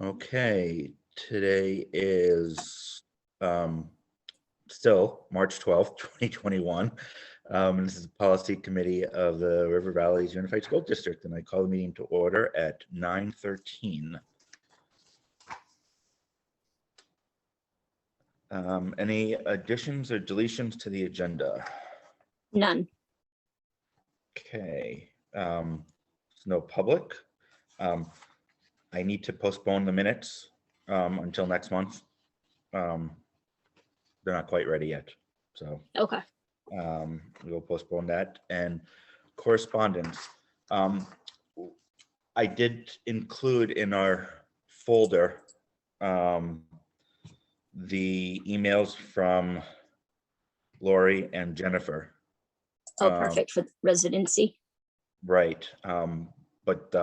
Okay, today is still March 12th, 2021. And this is the policy committee of the River Valleys Unified School District, and I call the meeting to order at 9:13. Any additions or deletions to the agenda? None. Okay, no public. I need to postpone the minutes until next month. They're not quite ready yet, so Okay. we'll postpone that. And correspondence. I did include in our folder the emails from Lori and Jennifer. Oh, perfect for residency. Right. But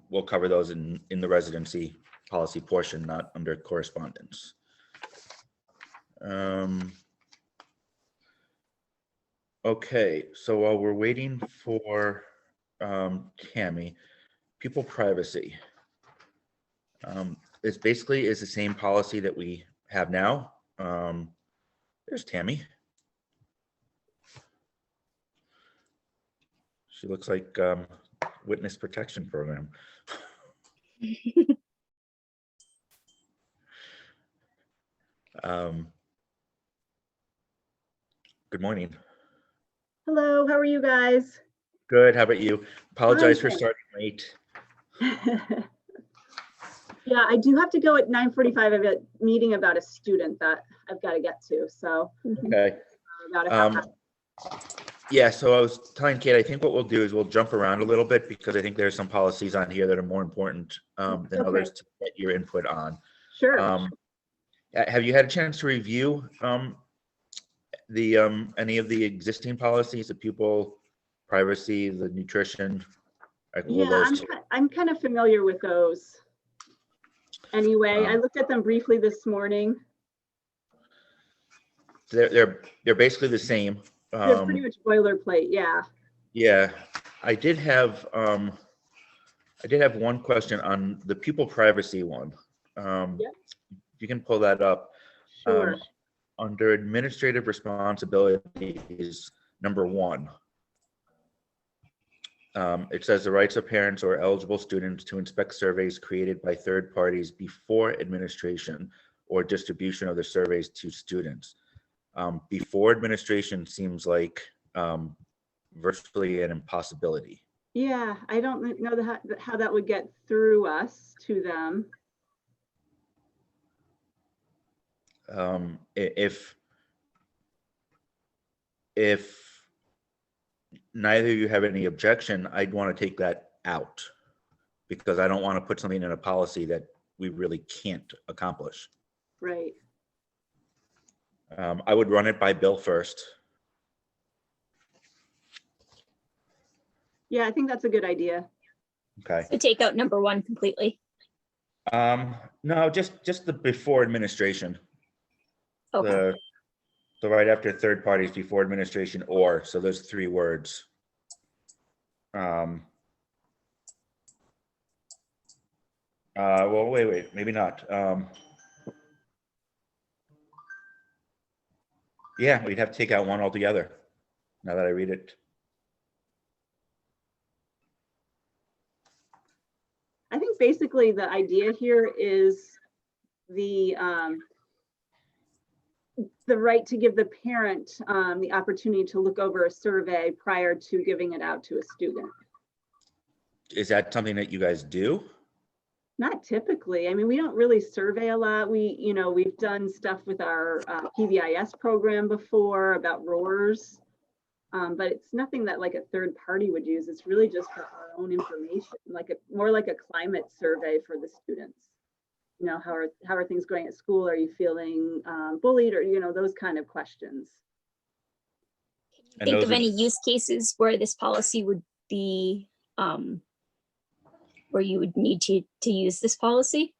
we'll cover those in the residency policy portion, not under correspondence. Okay, so while we're waiting for Tammy, pupil privacy. It's basically is the same policy that we have now. There's Tammy. She looks like witness protection program. Good morning. Hello, how are you guys? Good. How about you? Apologize for Fine. starting late. Yeah, I do have to go at 9:45. I have a meeting about a student that I've got to get to. So Okay. about a half hour. Yeah, so I was telling Kate, I think what we'll do is we'll jump around a little bit because I think there's some policies on here that are more important than Okay. others to get your input on. Sure. Have you had a chance to review any of the existing policies, the pupil privacy, the nutrition? Yeah, I'm kind of familiar with those. Anyway, I looked at them briefly this morning. They're basically the same. They're pretty much boilerplate. Yeah. Yeah, I did have one question on the pupil privacy one. Yep. You can pull that up. Sure. Under administrative responsibilities, number 1. It says the rights of parents or eligible students to inspect surveys created by third parties before administration or distribution of the surveys to students. Before administration seems like virtually an impossibility. Yeah, I don't know how that would get through us to them. If neither of you have any objection, I'd want to take that out because I don't want to put something in a policy that we really can't accomplish. Right. I would run it by Bill first. Yeah, I think that's a good idea. Okay. So take out number 1 completely. No, just the before administration. Okay. The right after third parties before administration or, so there's 3 words. Well, wait, maybe not. Yeah, we'd have to take out 1 altogether. Now that I read it. I think basically the idea here is the right to give the parent the opportunity to look over a survey prior to giving it out to a student. Is that something that you guys do? Not typically. I mean, we don't really survey a lot. We've done stuff with our PBIS program before about ROARs, but it's nothing that like a third party would use. It's really just for our own information, more like a climate survey for the students. How are things going at school? Are you feeling bullied, or those kind of questions? Can you think of any use cases where this policy would be where you would need to use this policy?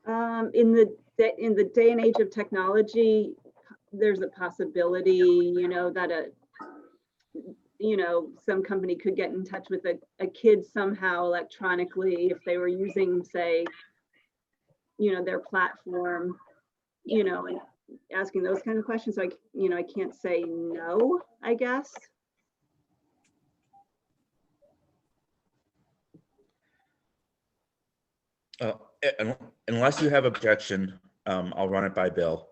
In the day and age of technology, there's a possibility, that you know, some company could get in touch with a kid somehow electronically if they were using, say, you know, their platform, you know, and asking those kind of questions. So I can't say no, I guess. Unless you have objection, I'll run it by Bill.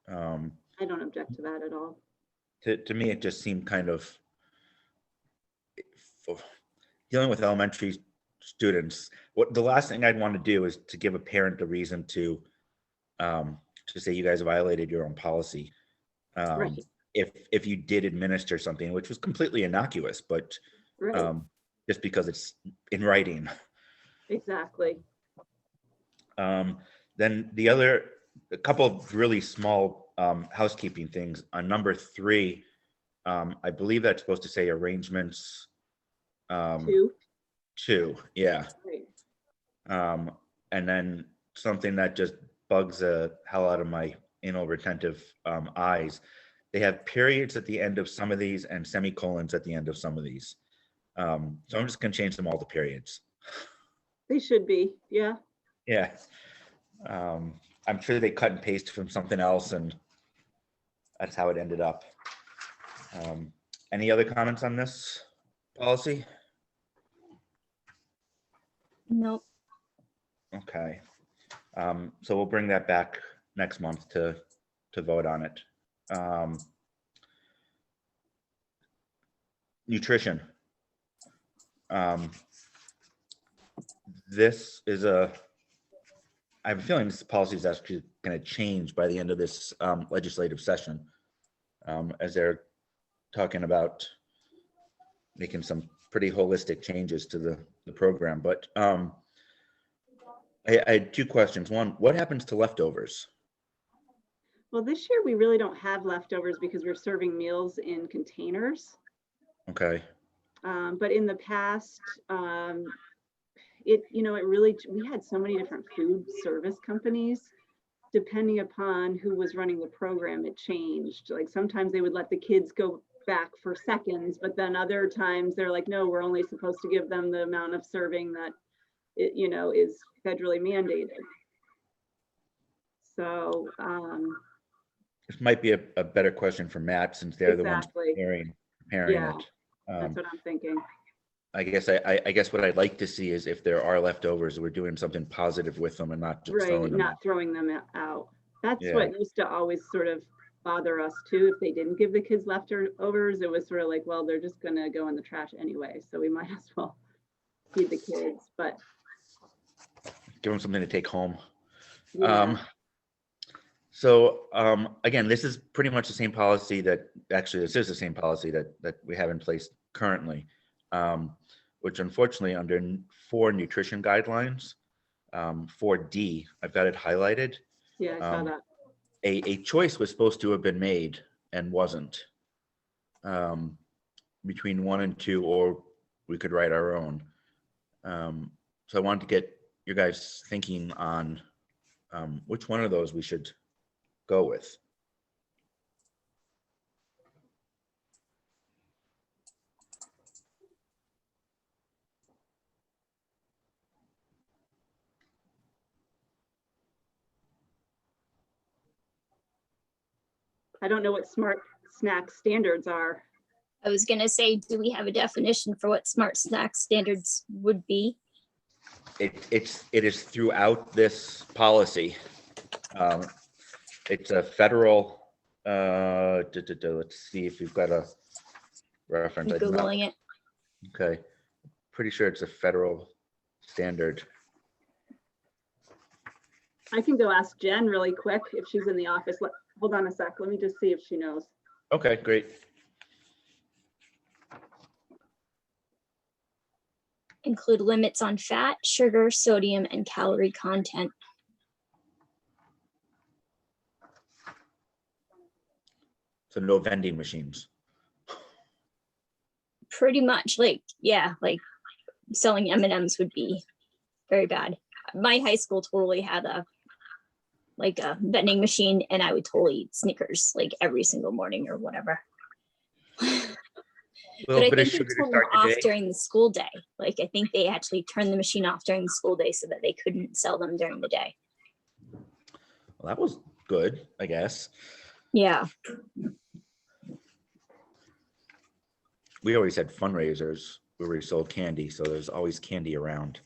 I don't object to that at all. To me, it just seemed kind of, for dealing with elementary students, what the last thing I'd want to do is to give a parent a reason to say you guys violated your own policy. Right. If you did administer something which was completely innocuous, but Right. just because it's in writing. Exactly. Then a couple of really small housekeeping things. On number 3, I believe that's supposed to say arrangements. 2, yeah. Right. And then something that just bugs the hell out of my anal retentive eyes. They have periods at the end of some of these and semicolons at the end of some of these. So I'm just gonna change them all to periods. They should be, yeah. Yeah. I'm sure they cut and paste from something else and that's how it ended up. Any other comments on this policy? Nope. Okay. So we'll bring that back next month to vote on it. Nutrition. This is I have a feeling this policy is actually going to change by the end of this legislative session, as they're talking about making some pretty holistic changes to the program. But I had 2 questions. One, what happens to leftovers? Well, this year we really don't have leftovers because we're serving meals in containers. Okay. But in the past, we had so many different food service companies. Depending upon who was running the program, it changed. Like sometimes they would let the kids go back for seconds, but then other times they're like, no, we're only supposed to give them the amount of serving that is federally mandated. So this might be a better question for Matt, since they're exactly. the ones preparing Yeah, it. that's what I'm thinking. I guess what I'd like to see is if there are leftovers, we're doing something positive with them and not just throwing them out. Throwing them out. That's Yeah. what used to always sort of bother us too. If they didn't give the kids leftovers, it was sort of like, well, they're just gonna go in the trash anyway, so we might as well feed the kids. But Give them something to take home. yeah. Again, this is pretty much the same policy that this is the same policy that we have in place currently, which unfortunately under 4 nutrition guidelines, 4D, I've got it highlighted. Yeah, I saw that. A choice was supposed to have been made and wasn't, between 1 and 2, or we could write our own. So I wanted to get your guys thinking on which one of those we should go with. I don't know what smart snack standards are. I was gonna say, do we have a definition for what smart snack standards would be? It is throughout this policy. It's a federal, let's see if we've got a reference. I'm Googling it. Okay, pretty sure it's a federal standard. I can go ask Jen really quick if she's in the office. Hold on a sec. Let me just see if she knows. Okay, great. Include limits on fat, sugar, sodium, and calorie content. So no vending machines. Pretty much, like selling M&Ms would be very bad. My high school totally had a vending machine, and I would totally eat Snickers like every single morning or whatever. But I Little bit of think they sugar to turned them start the off day. during the school day. Like, I think they actually turned the machine off during the school day so that they couldn't sell them during the day. Well, that was good, I guess. Yeah. We always had fundraisers where we sold candy, so there's always candy around.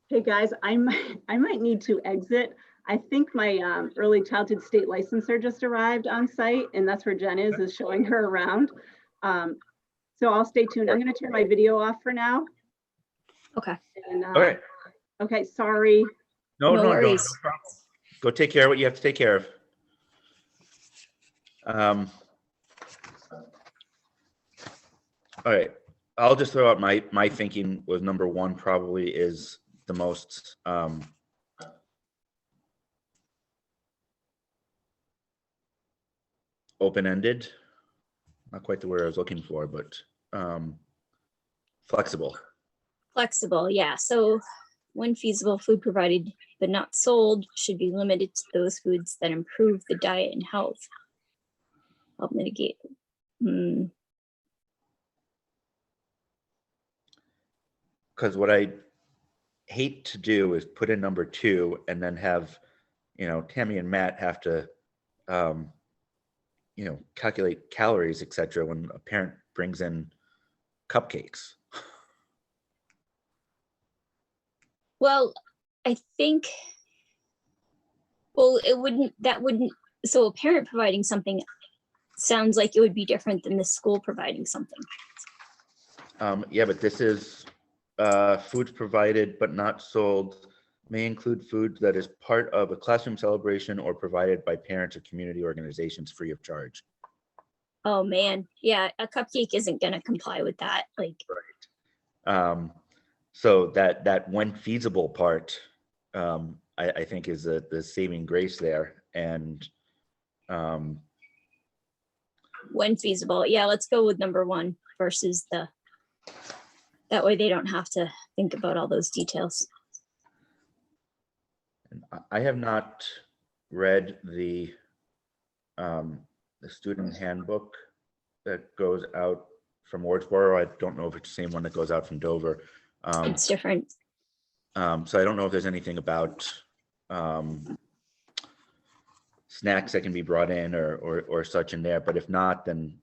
Hey guys, I might need to exit. I think my early childhood state licenser just arrived on site, and that's where Jen is showing her around. So I'll stay tuned. I'm going to turn my video off for now. Okay. And, All right. okay, sorry. No No worries. problem. Go take care of what you have to take care of. All right, I'll just throw out my thinking with number one probably is the most open-ended, not quite the word I was looking for, but flexible. Flexible, yeah. So when feasible, food provided but not sold should be limited to those foods that improve the diet and health. Help mitigate. Because what I hate to do is put in number two and then have, Tammy and Matt have to, calculate calories, etc. when a parent brings in cupcakes. Well, I think, that wouldn't, so a parent providing something sounds like it would be different than the school providing something. Yeah, but this is foods provided but not sold may include food that is part of a classroom celebration or provided by parents or community organizations free of charge. Oh man, yeah, a cupcake isn't gonna comply with that. Like, So that when feasible part, I think is the saving grace there. And when feasible, yeah, let's go with number one versus that way they don't have to think about all those details. I have not read the student handbook that goes out from Wardsboro. I don't know if it's the same one that goes out from Dover. It's different. So I don't know if there's anything about snacks that can be brought in or such in there, but if not, then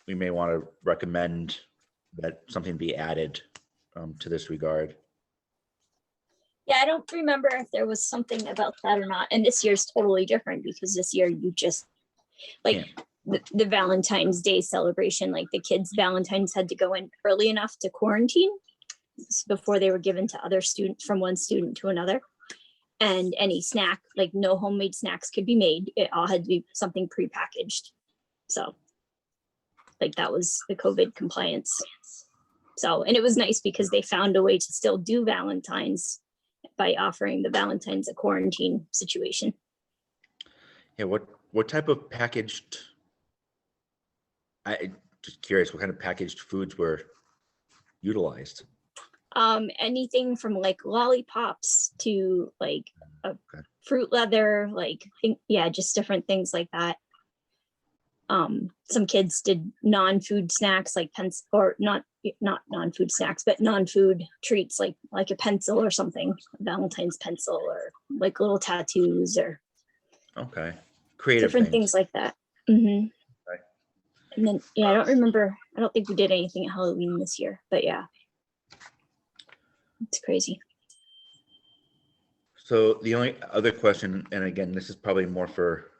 we may want to recommend that something be added to this regard. Yeah, I don't remember if there was something about that or not. And this year's totally different because this year you just, like, the Valentine's Day celebration, like the kids' Valentines had to go in early enough to quarantine before they were given to other students, from one student to another. And any snack, like no homemade snacks could be made. It all had to be something prepackaged. So like that was the COVID compliance. So, and it was nice because they found a way to still do Valentine's by offering the Valentine's a quarantine situation. Yeah, what type of packaged, I just curious what kind of packaged foods were utilized? Anything from like lollipops to like fruit leather, like yeah, just different things like that. Some kids did non-food snacks like pencil, or not non-food snacks, but non-food treats like a pencil or something, a Valentine's pencil, or like little tattoos or creative different things like that. Mm-hmm. Right. And then yeah, I don't think we did anything at Halloween this year, but yeah, it's crazy. So the only other question, and again, this is probably more for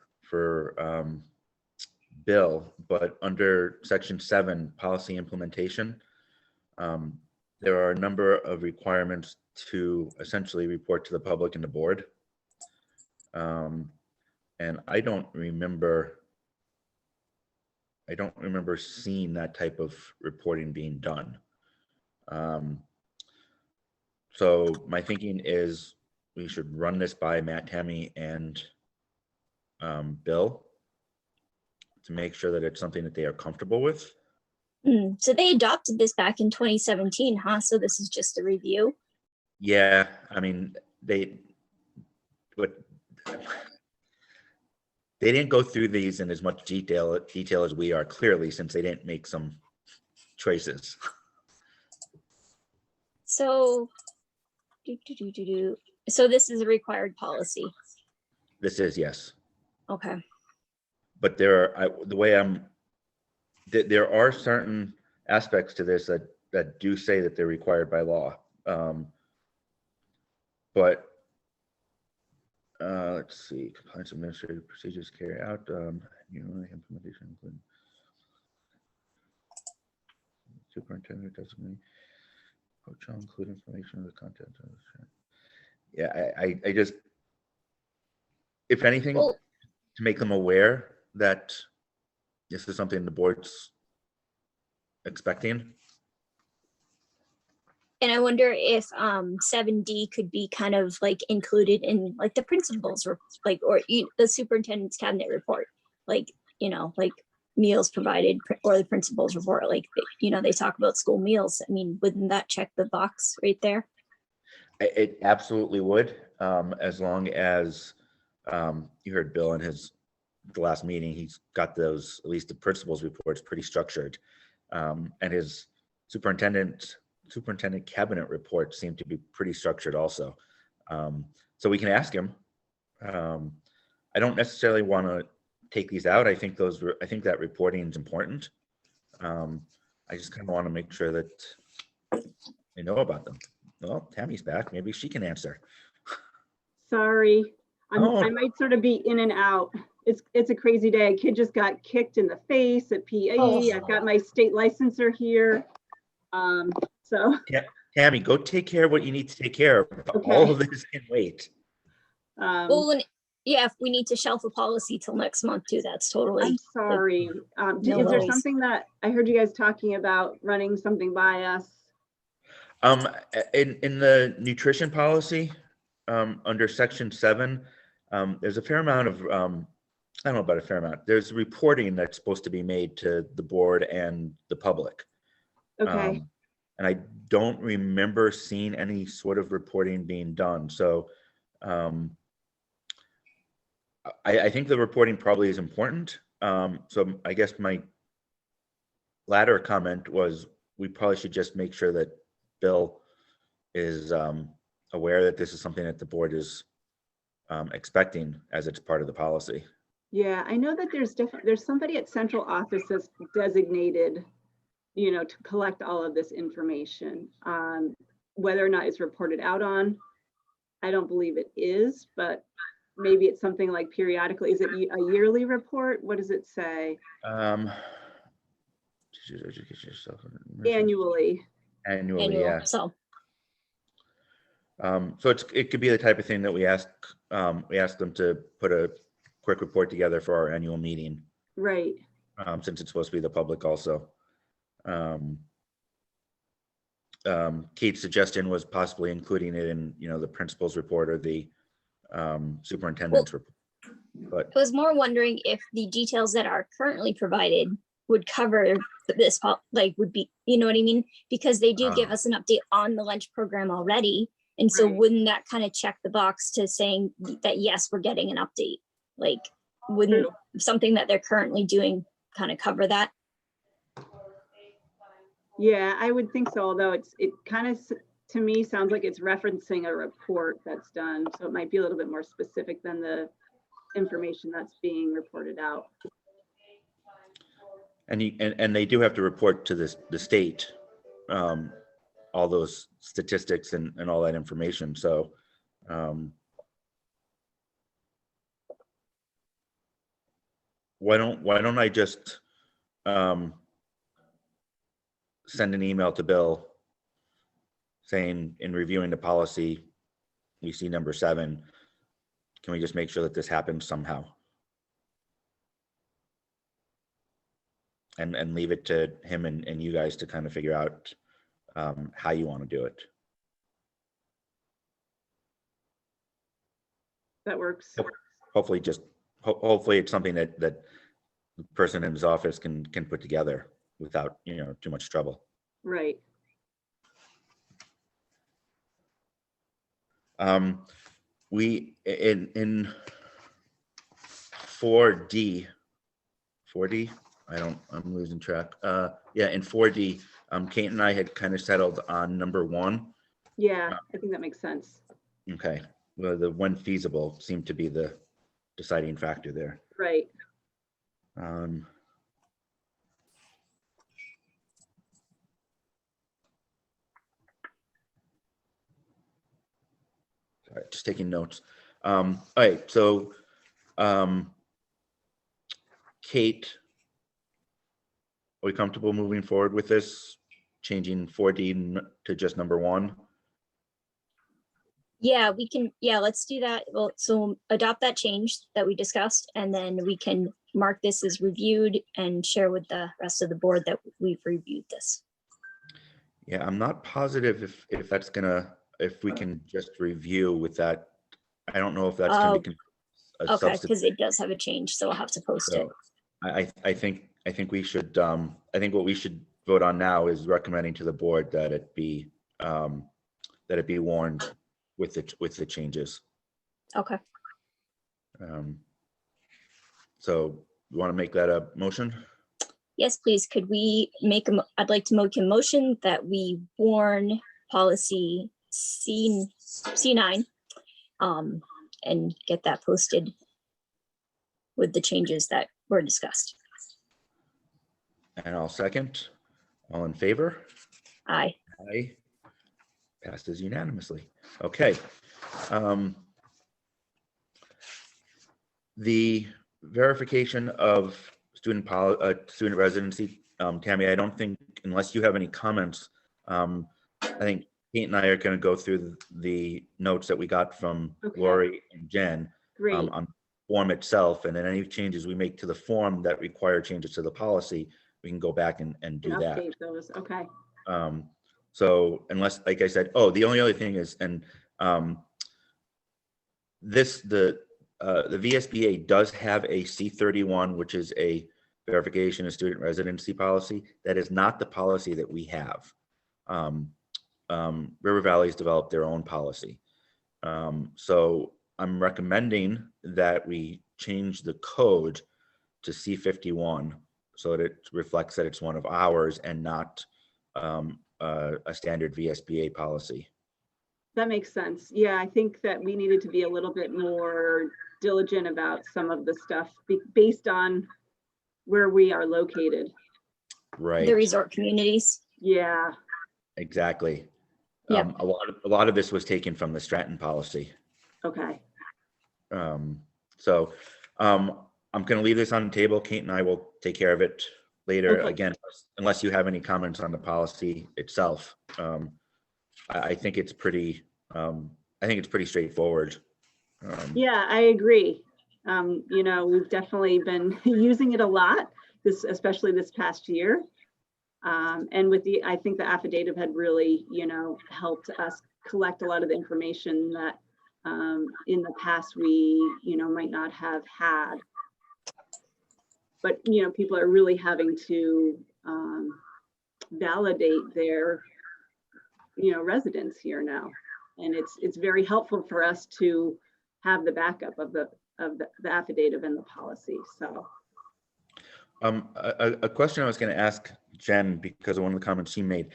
Bill, but under section 7, policy implementation, there are a number of requirements to essentially report to the public and the board. And I don't remember seeing that type of reporting being done. So my thinking is we should run this by Matt, Tammy, and Bill to make sure that it's something that they are comfortable with. So they adopted this back in 2017, huh? So this is just a review. Yeah, I mean, but they didn't go through these in as much detail as we are, clearly, since they didn't make some choices. So, so this is a required policy. This is, yes. Okay. But there are, the way there are certain aspects to this that do say that they're required by law. But let's see, compliance administrative procedures carry out, implementation, including superintendent designate, coach shall include information of the content of the. Yeah, I just, if anything, Well, to make them aware that this is something the board's expecting. and I wonder if 7D could be kind of like included in like the principal's like, or the superintendent's cabinet report, like, like meals provided or the principal's report, like, they talk about school meals. I mean, wouldn't that check the box right there? It absolutely would, as long as you heard Bill in the last meeting, he's got those, at least the principal's reports, pretty structured, and his superintendent cabinet report seemed to be pretty structured also. So we can ask him. I don't necessarily want to take these out. I think that reporting is important. I just kind of want to make sure that they know about them. Well, Tammy's back. Maybe she can answer. Sorry, Oh. I might sort of be in and out. It's a crazy day. A kid just got kicked in the face at PE. Oh. I've got my state licensor here. So. Tammy, go take care of what you need to take care of. Okay. All of this can wait. Well, if we need to shelf a policy till next month too, that's totally. I'm sorry. No Is there worries. something that I heard you guys talking about running something by us? In the nutrition policy, under section 7, there's a fair amount of, I don't know about a fair amount, there's reporting that's supposed to be made to the board and the public. Okay. And I don't remember seeing any sort of reporting being done. So I think the reporting probably is important. So I guess my latter comment was we probably should just make sure that Bill is aware that this is something that the board is expecting as it's part of the policy. Yeah, I know that there's somebody at central office that's designated, to collect all of this information. Whether or not it's reported out on, I don't believe it is, but maybe it's something like periodically. Is it a yearly report? What does it say? Annually. Annually, yeah. So So it could be the type of thing that we ask them to put a quick report together for our annual meeting, Right. since it's supposed to be the public also. Kate's suggestion was possibly including it in, the principal's report or the superintendent's report. But I was more wondering if the details that are currently provided would cover this, like would be, you know what I mean? Because they do give us an update on the lunch program already. And so Right. wouldn't that kind of check the box to saying that, yes, we're getting an update? Like, wouldn't something that they're currently doing kind of cover that? Yeah, I would think so, although it kind of, to me, sounds like it's referencing a report that's done. So it might be a little bit more specific than the information that's being reported out. and they do have to report to the state, all those statistics and all that information. So why don't I just send an email to Bill saying, in reviewing the policy, we see number 7. Can we just make sure that this happens somehow? And leave it to him and you guys to kind of figure out how you want to do it. That works. Hopefully hopefully it's something that the person in his office can put together without, too much trouble. Right. we, in 4D, I'm losing track. Yeah, in 4D, Kate and I had kind of settled on number 1. Yeah, I think that makes sense. Okay, well, the when feasible seemed to be the deciding factor there. Right. Um, Sorry, just taking notes. All right, so Kate, are we comfortable moving forward with this, changing 4D to just number 1? Yeah, we can, yeah, let's do that. Well, so adopt that change that we discussed, and then we can mark this as reviewed and share with the rest of the board that we've reviewed this. Yeah, I'm not positive if that's if we can just review with that. I don't know if that's gonna be a Okay, substitute. because it does have a change, so we'll have to post it. So I think we should, I think what we should vote on now is recommending to the board that it be warned with the changes. Okay, So you want to make that a motion? yes, please. Could we make, I'd like to make a motion that we warn policy C9 and get that posted with the changes that were discussed. And I'll second. All in favor? Aye. Aye. Passes unanimously. Okay. The verification of student residency, Tammy, I don't think, unless you have any comments, I think Kate and I are going to go through the notes that we got from Lori and Jen Great. on form itself, and then any changes we make to the form that require changes to the policy, we can go back and do And that. update those. Okay. So unless, like I said, the only other thing is, and the VSBA does have a C31, which is a verification of student residency policy. That is not the policy that we have. River Valley's developed their own policy. So I'm recommending that we change the code to C51 so that it reflects that it's one of ours and not a standard VSBA policy. That makes sense. Yeah, I think that we needed to be a little bit more diligent about some of the stuff based on where we are located. Right. The resort communities. Yeah. Exactly. Yeah. A lot of this was taken from the Stratton policy. Okay. So I'm going to leave this on the table. Kate and I will take care of it later. Okay. Again, unless you have any comments on the policy itself. I think it's pretty straightforward. Yeah, I agree. We've definitely been using it a lot, especially this past year. And I think the affidavit had really, helped us collect a lot of the information that in the past we, might not have had. But, people are really having to validate their, residence here now. And it's very helpful for us to have the backup of the affidavit and the policy. So a question I was going to ask Jen, because of one of the comments she made,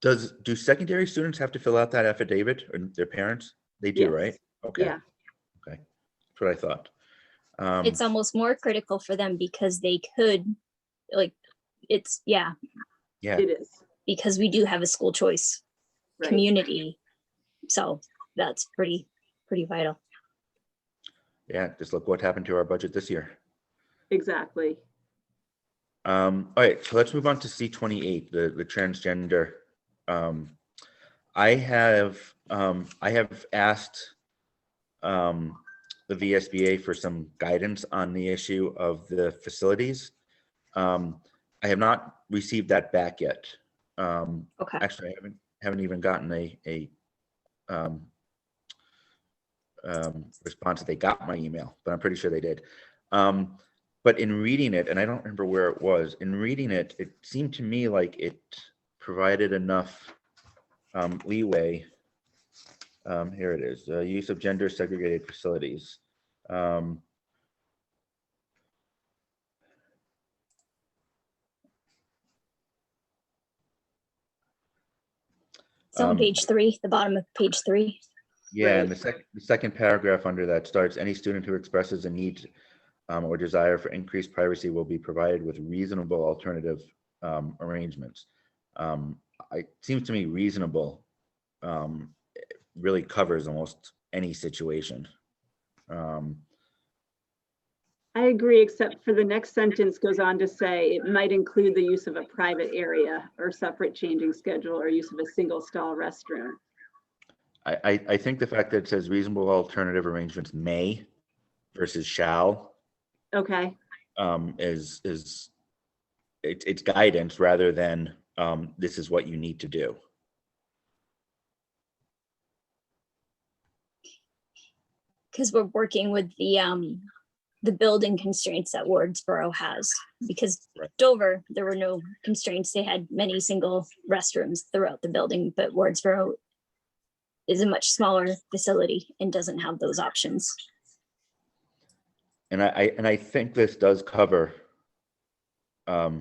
do secondary students have to fill out that affidavit, or their parents? They do, yes. Right? Okay. Yeah. Okay. That's what I thought. It's almost more critical for them because they could, it It is. because we do have a school choice Right. community. So that's pretty vital. Yeah, just look what happened to our budget this year. Exactly. All right, so let's move on to C28, the transgender. I have asked the VSBA for some guidance on the issue of the facilities. I have not received that back yet. Okay. Actually, I haven't even gotten a response that they got my email, but I'm pretty sure they did. But in reading it, and I don't remember where it was, in reading it, it seemed to me like it provided enough leeway Here it is, use of gender segregated facilities. It's on Um, page 3, the bottom of page 3. Yeah, and Right. the second paragraph under that starts, any student who expresses a need or desire for increased privacy will be provided with reasonable alternative arrangements. It seems to me reasonable really covers almost any situation. I agree, except for the next sentence goes on to say it might include the use of a private area or separate changing schedule or use of a single stall restroom. I think the fact that it says reasonable alternative arrangements may versus shall Okay, is it's guidance rather than this is what you need to do. Because we're working with the building constraints that Wardsboro has. Because Right. Dover, there were no constraints. They had many single restrooms throughout the building, but Wardsboro is a much smaller facility and doesn't have those options. And I think this does cover. I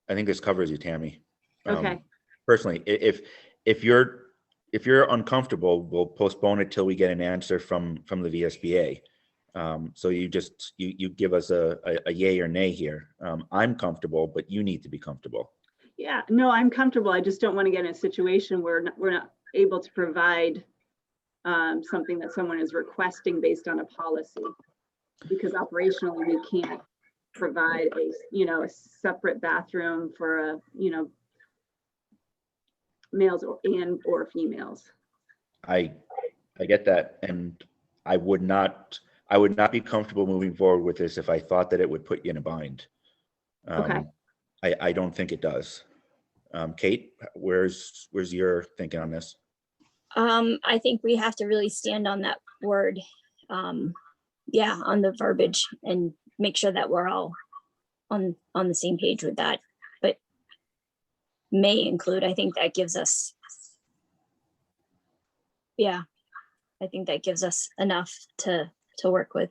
think this covers you, Tammy. okay, Personally, if you're uncomfortable, we'll postpone it till we get an answer from the VSBA. So you give us a yay or nay here. I'm comfortable, but you need to be comfortable. yeah, no, I'm comfortable. I just don't want to get in a situation where we're not able to provide something that someone is requesting based on a policy. Because operationally, we can't provide a separate bathroom for males or females. I get that, and I would not be comfortable moving forward with this if I thought that it would put you in a bind. Okay. I don't think it does. Kate, where's your thinking on this? I think we have to really stand on that word. Yeah, on the verbiage and make sure that we're all on the same page with that. But may include, I think that gives us, yeah, I think that gives us enough to work with.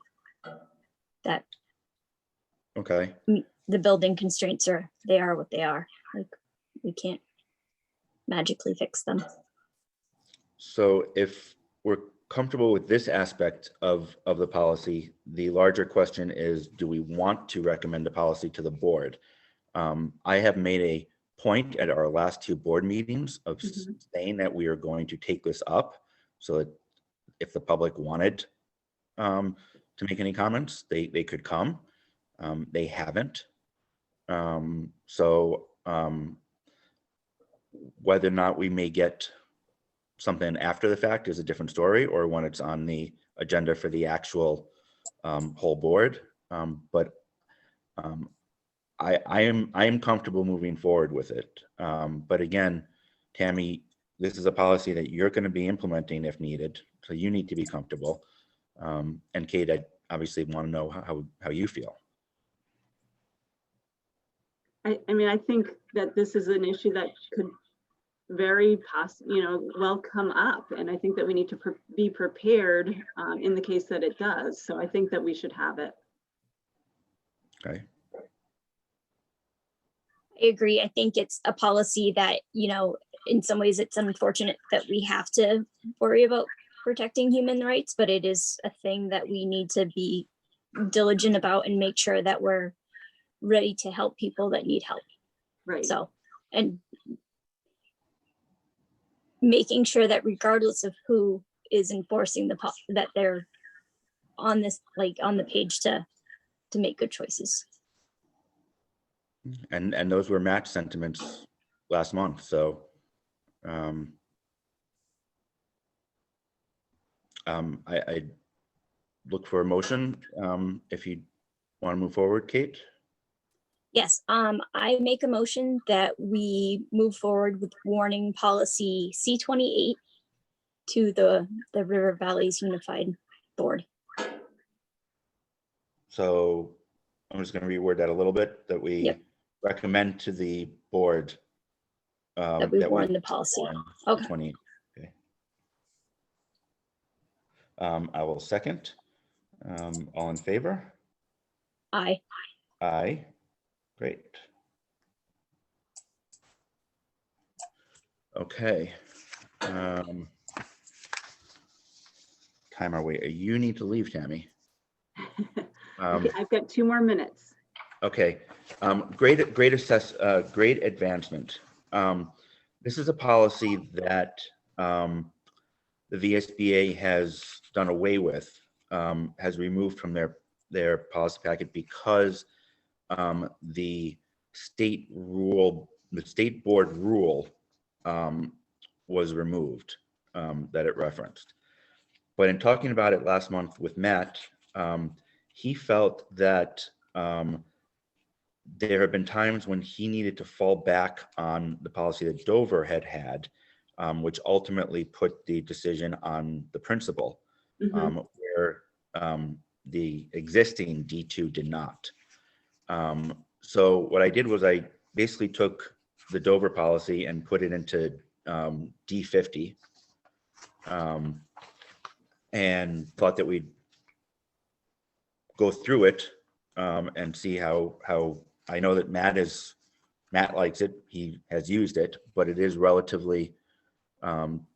That Okay. the building constraints are what they are. Like we can't magically fix them. So if we're comfortable with this aspect of the policy, the larger question is, do we want to recommend a policy to the board? I have made a point at our last 2 board meetings of saying that we are going to take this up, so that if the public wanted to make any comments, they could come. They haven't. So whether or not we may get something after the fact is a different story, or when it's on the agenda for the actual whole board. But I am comfortable moving forward with it. But again, Tammy, this is a policy that you're going to be implementing if needed, so you need to be comfortable. And Kate, I obviously want to know how you feel. I mean, I think that this is an issue that could very well come up, and I think that we need to be prepared in the case that it does. So I think that we should have it. Okay. I agree. I think it's a policy that, in some ways it's unfortunate that we have to worry about protecting human rights, but it is a thing that we need to be diligent about and make sure that we're ready to help people that need help. Right. So, and making sure that regardless of who is enforcing that they're on this, like on the page to make good choices. And those were match sentiments last month. So I look for a motion if you want to move forward, Kate. Yes, I make a motion that we move forward with warning policy C28 to the River Valleys Unified Board. So I'm just going to reword that a little bit, that we recommend to the board that we warn the policy. warn Okay. 28. Okay. I will second. All in favor? Aye. Aye. Great. Okay. Time our way. You need to leave, Tammy. Okay, I've got 2 more minutes. Okay. Great advancement. This is a policy that the VSBA has done away with, has removed from their policy packet because the state board rule was removed that it referenced. But in talking about it last month with Matt, he felt that there have been times when he needed to fall back on the policy that Dover had, which ultimately put the decision on the principal, where the existing D2 did not. So what I did was I basically took the Dover policy and put it into D50, and thought that we'd go through it and see how I know that Matt likes it. He has used it, but it is relatively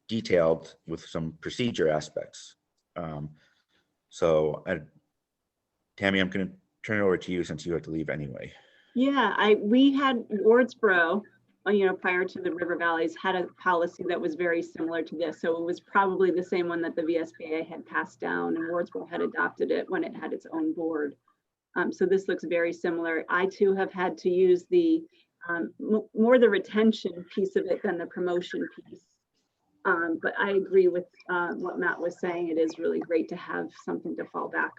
detailed with some procedure aspects. So Tammy, I'm going to turn it over to you since you have to leave anyway. Yeah, we had Wardsboro, prior to the River Valleys, had a policy that was very similar to this. So it was probably the same one that the VSBA had passed down, and Wardsboro had adopted it when it had its own board. So this looks very similar. I too have had to use the more the retention piece of it than the promotion piece. But I agree with what Matt was saying. It is really great to have something to fall back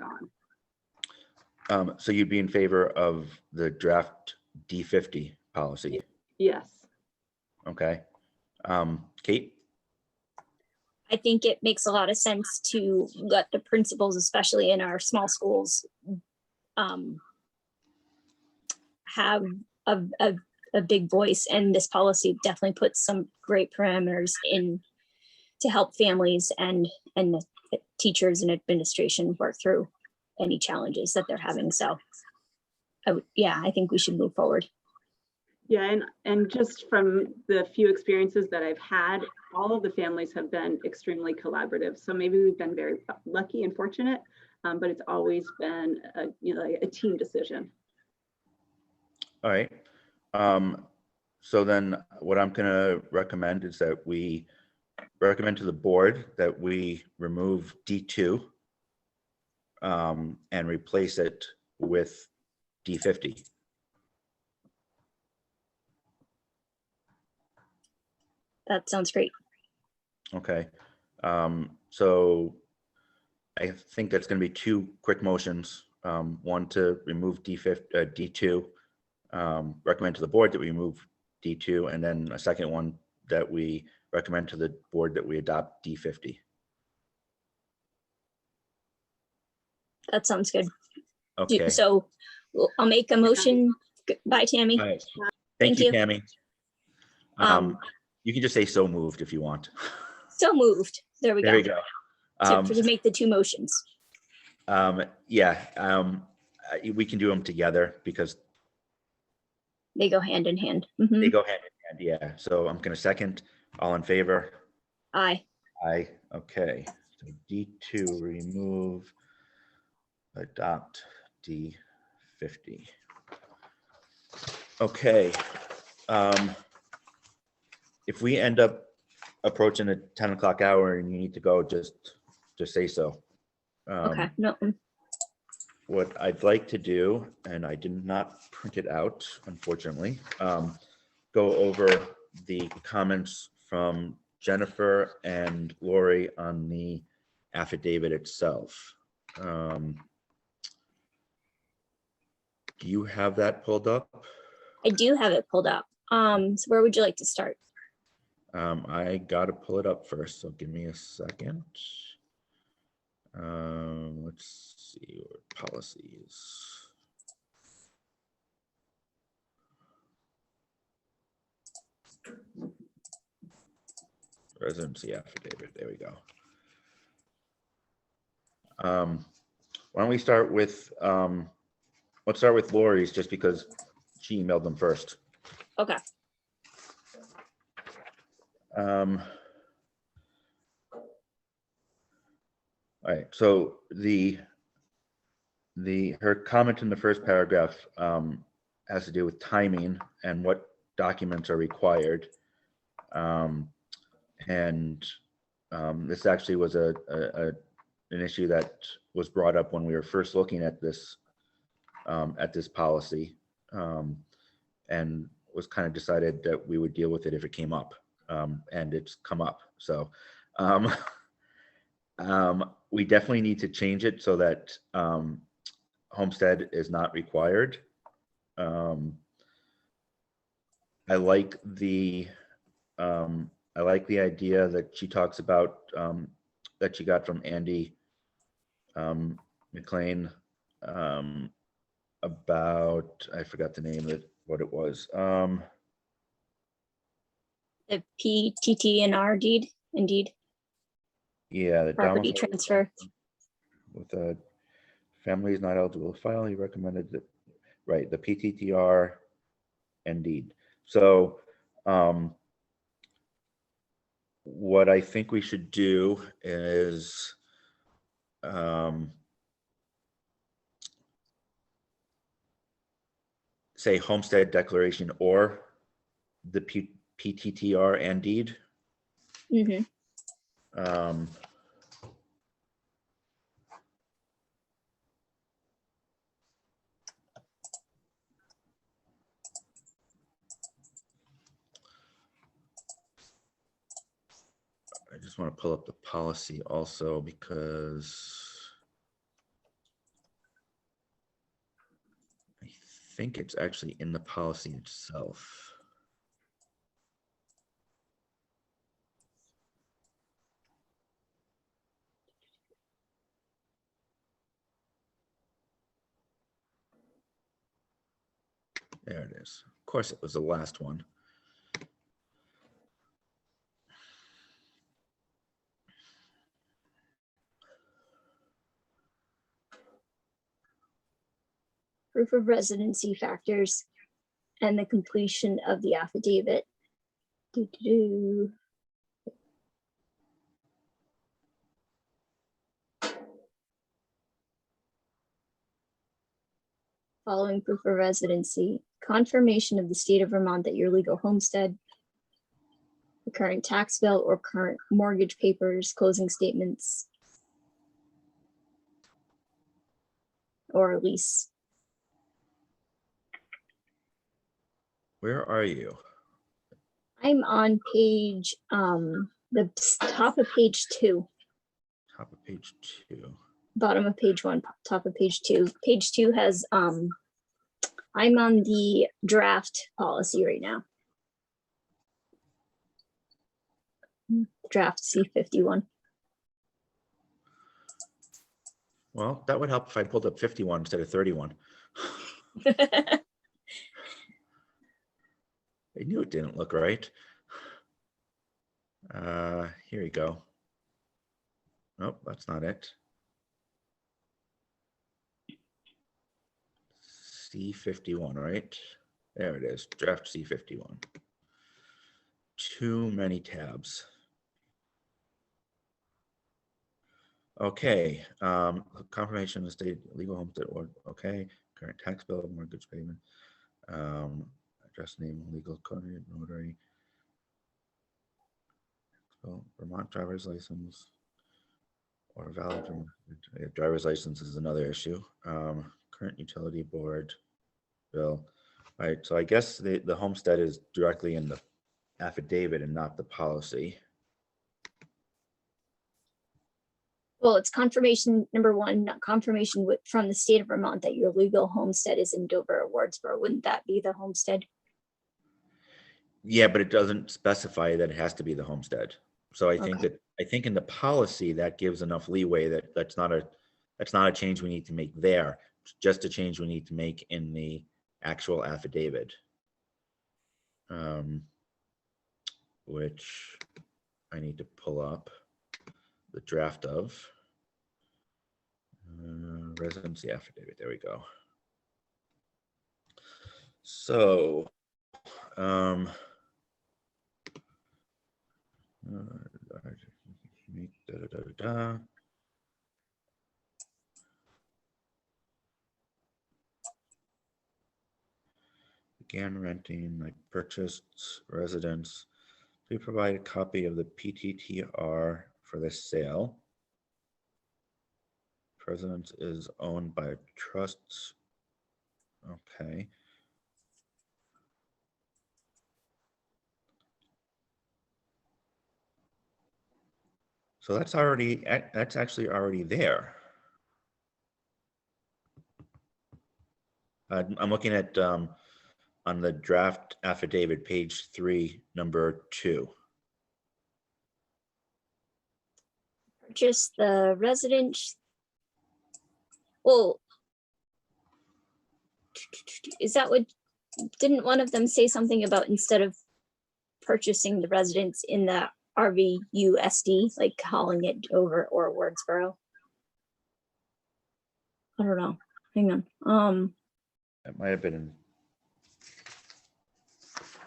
on. So you'd be in favor of the draft D50 policy? Yes. Okay. Kate? I think it makes a lot of sense to let the principals, especially in our small schools, have a big voice, and this policy definitely puts some great parameters in to help families and the teachers and administration work through any challenges that they're having. So I think we should move forward. Yeah, and just from the few experiences that I've had, all of the families have been extremely collaborative. So maybe we've been very lucky and fortunate, but it's always been a team decision. All right. So then what I'm going to recommend is that we recommend to the board that we remove D2 and replace it with D50. That sounds great. Okay. So I think that's going to be 2 quick motions. One to remove D2, recommend to the board that we remove D2, and then a second one that we recommend to the board that we adopt D50. That sounds good. Okay. So I'll make a motion. Bye, Tammy. All right. Thank you, you. Tammy. You can just say so moved if you want. So moved. There we There go. you go. To make the 2 motions. We can do them together because They go hand in hand. they go hand in hand. Yeah. So I'm going to second. All in favor? Aye. Aye. Okay. So D2 remove, adopt D50. Okay. If we end up approaching the 10 o'clock hour and you need to go, just say so. Okay. No. What I'd like to do, and I did not print it out, unfortunately, go over the comments from Jennifer and Lori on the affidavit itself. Do you have that pulled up? I do have it pulled up. So where would you like to start? I got to pull it up first, so give me a second. Let's see what policies. Residency affidavit, there we go. Why don't we start with, let's start with Lori's, just because she emailed them first. Okay. All right, so her comment in the first paragraph has to do with timing and what documents are required. This actually was an issue that was brought up when we were first looking at this policy, and was kind of decided that we would deal with it if it came up, and it's come up. So we definitely need to change it so that homestead is not required. I like the idea that she talks about, that she got from Andy McLean, about, I forgot the name of it, what it was. The PTTNR deed, indeed, Yeah, the property domicile transfer. with a family is not eligible to file. He recommended that, right, the PTTR indeed. So what I think we should do is say homestead declaration or the PTTR and deed. Mm-hmm. I just want to pull up the policy also, because I think it's actually in the policy itself. There it is. Of course, it was the last one. Proof of residency factors and the completion of the affidavit. Doo-doo-doo. Following proof of residency, confirmation of the state of Vermont that your legal homestead, the current tax bill or current mortgage papers, closing statements, or a lease. Where are you? I'm on page, the top of page 2, Top of page 2. bottom of page 1, top of page 2. Page 2 has, I'm on the draft policy right now. Draft C51. Well, that would help if I pulled up 51 instead of 31. I knew it didn't look right. Here you go. Nope, that's not it. C51, right? There it is, draft C51. Too many tabs. Okay, confirmation of state legal homestead or okay, current tax bill, mortgage payment, address, name, legal code, notary, Vermont driver's license, or valid driver's license is another issue. Current utility board bill. All right, so I guess the homestead is directly in the affidavit and not the policy. Well, it's confirmation, number 1, not confirmation from the state of Vermont that your legal homestead is in Dover or Wardsboro. Wouldn't that be the homestead? Yeah, but it doesn't specify that it has to be the homestead. So I think Okay. that, I think in the policy that gives enough leeway that that's not a change we need to make there. It's just a change we need to make in the actual affidavit. Which I need to pull up the draft of. Residency affidavit, there we go. So, began renting, I purchased residence. We provide a copy of the PTTR for the sale. Residence is owned by a trust. Okay. So that's actually already there. I'm looking at on the draft affidavit, page 3, number 2. Just the residence. Well, is that what, didn't one of them say something about instead of purchasing the residence in the RVUSD, like calling it Dover or Wordsboro? I don't know. Hang on. It might have been in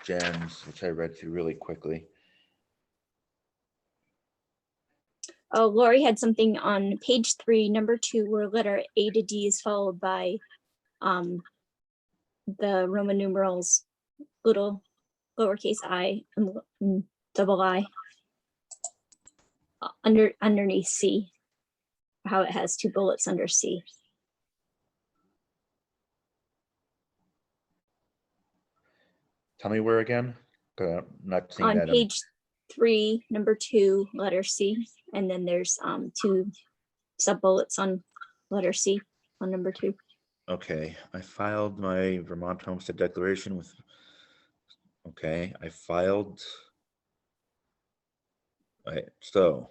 Jen's, which I read through really quickly. Oh, Lori had something on page 3, number 2, where letter A to D is followed by the Roman numerals, little lowercase I and double I underneath C. How it has 2 bullets under C. Tell me where again? 'Cause I'm not seeing On that. page 3, number 2, letter C, and then there's 2 sub bullets on letter C on number 2. Okay, I filed my Vermont Homestead Declaration with. Okay, I filed. Right, so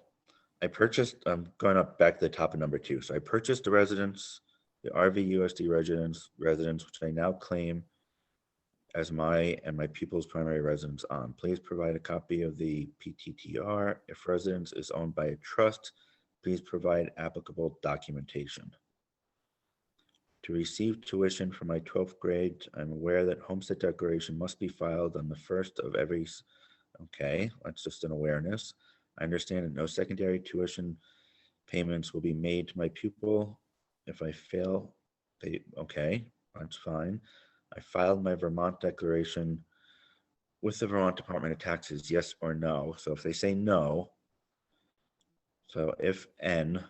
I purchased. I'm going up back to the top of number 2. So I purchased the residence, the RVUSD residence, which I now claim as my and my pupil's primary residence on. Please provide a copy of the PTTR. If residence is owned by a trust, please provide applicable documentation. To receive tuition for my 12th grade, I'm aware that homestead declaration must be filed on the first of every. Okay, that's just an awareness. I understand that no secondary tuition payments will be made to my pupil if I fail. Okay, that's fine. I filed my Vermont declaration with the Vermont Department of Taxes, yes or no. So if they say no, so if N,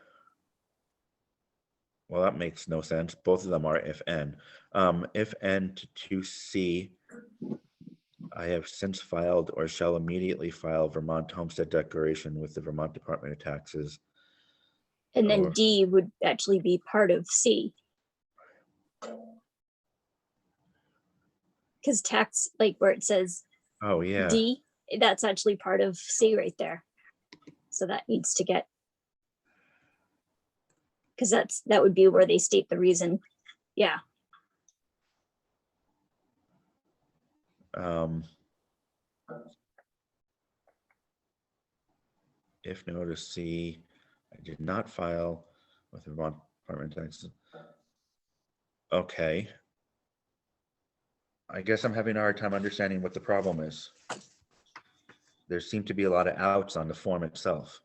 well, that makes no sense. Both of them are if N. If N to 2C, I have since filed or shall immediately file Vermont Homestead Declaration with the Vermont Department of Taxes. And then Or- D would actually be part of C. Because tax, like where it says Oh, yeah. D, that's actually part of C right there. So that needs to get, because that would be where they state the reason. Yeah. If notice C, I did not file with the Vermont Department of Taxes. Okay. I guess I'm having a hard time understanding what the problem is. There seem to be a lot of outs on the form itself.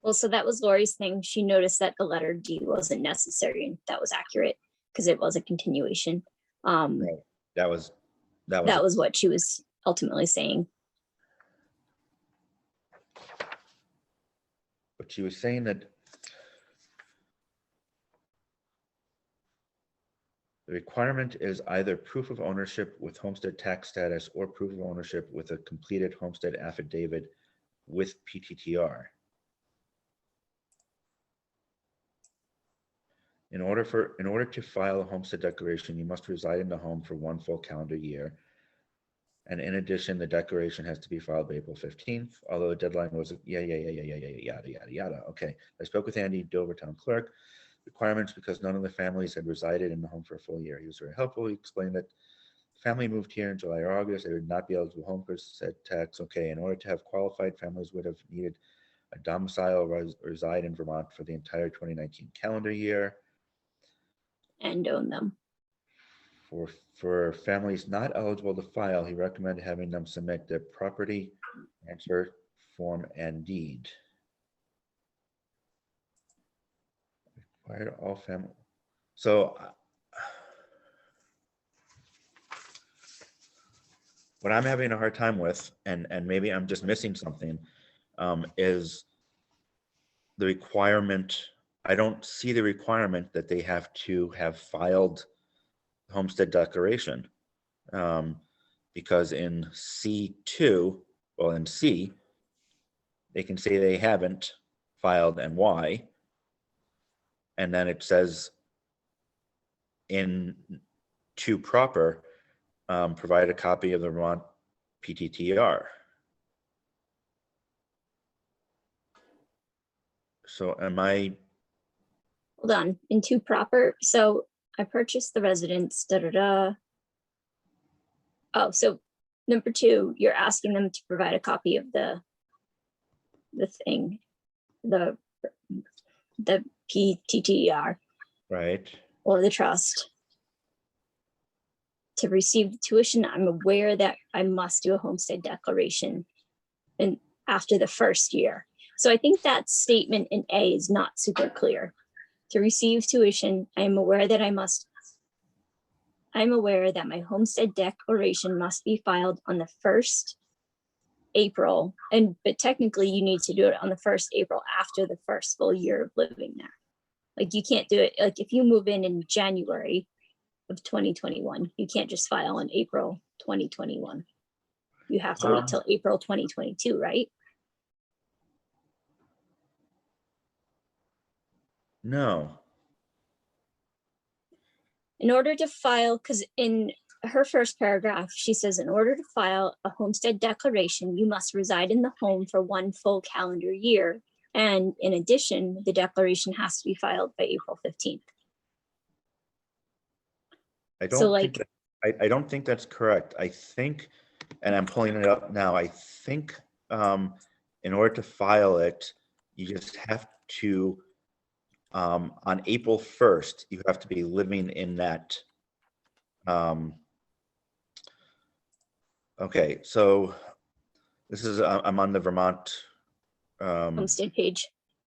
Well, so that was Lori's thing. She noticed that the letter D wasn't necessary, and that was accurate because it was a continuation. Right. That was What she was ultimately saying. But she was saying that the requirement is either proof of ownership with homestead tax status or proof of ownership with a completed homestead affidavit with PTTR. In order to file a homestead declaration, you must reside in the home for 1 full calendar year. And in addition, the declaration has to be filed by April 15th, although the deadline was, yada. Okay, I spoke with Andy, Dover Town Clerk. Requirements because none of the families had resided in the home for a full year. He was very helpful. He explained that family moved here in July or August, they would not be eligible homestead tax. Okay, in order to have qualified, families would have needed a domicile reside in Vermont for the entire 2019 calendar year. And own them. For families not eligible to file, he recommended having them submit their property transfer form and deed. Required all family. So what I'm having a hard time with, and maybe I'm just missing something, is the requirement. I don't see the requirement that they have to have filed homestead declaration, because in C2, well, in C, they can say they haven't filed and why, and then it says in 2 proper, provide a copy of the Vermont PTTR. So am I? Hold on, in 2 proper, so I purchased the residence, da da da. Oh, so number 2, you're asking them to provide a copy of the thing, the PTTR Right. or the trust. To receive the tuition, I'm aware that I must do a homestead declaration and after the first year. So I think that statement in A is not super clear. To receive tuition, I'm aware that my homestead declaration must be filed on the 1st April, but technically you need to do it on the 1st April after the first full year of living there. Like you can't do it, like if you move in January of 2021, you can't just file in April 2021. You have to wait till April 2022, right? No. In order to file, because in her first paragraph, she says, in order to file a homestead declaration, you must reside in the home for 1 full calendar year. And in addition, the declaration has to be filed by April 15th. I don't think that's correct. I think, and I'm pulling it up now, I think in order to file it, you just have to, on April 1st, you have to be living in that. Okay, so this is, I'm on the Vermont Homestead page.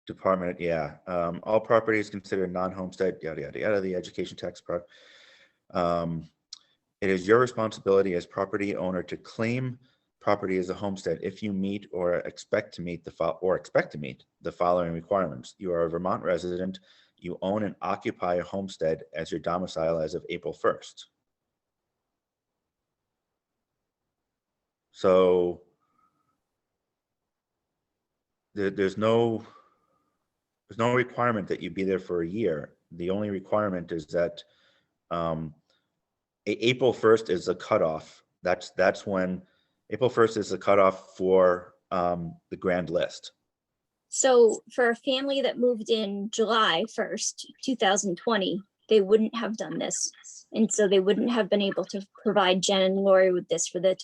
Department, yeah. All properties considered non-homestead, yada, yada, yada, the education tax part. It is your responsibility as property owner to claim property as a homestead if you meet or expect to meet the following requirements. You are a Vermont resident. You own and occupy a homestead as your domicile as of April 1st. So there's no requirement that you be there for a year. The only requirement is that April 1st is the cutoff. That's when April 1st is the cutoff for the grand list. So for a family that moved in July 1st, 2020, they wouldn't have done this. And so they wouldn't have been able to provide Jen and Lori with this for the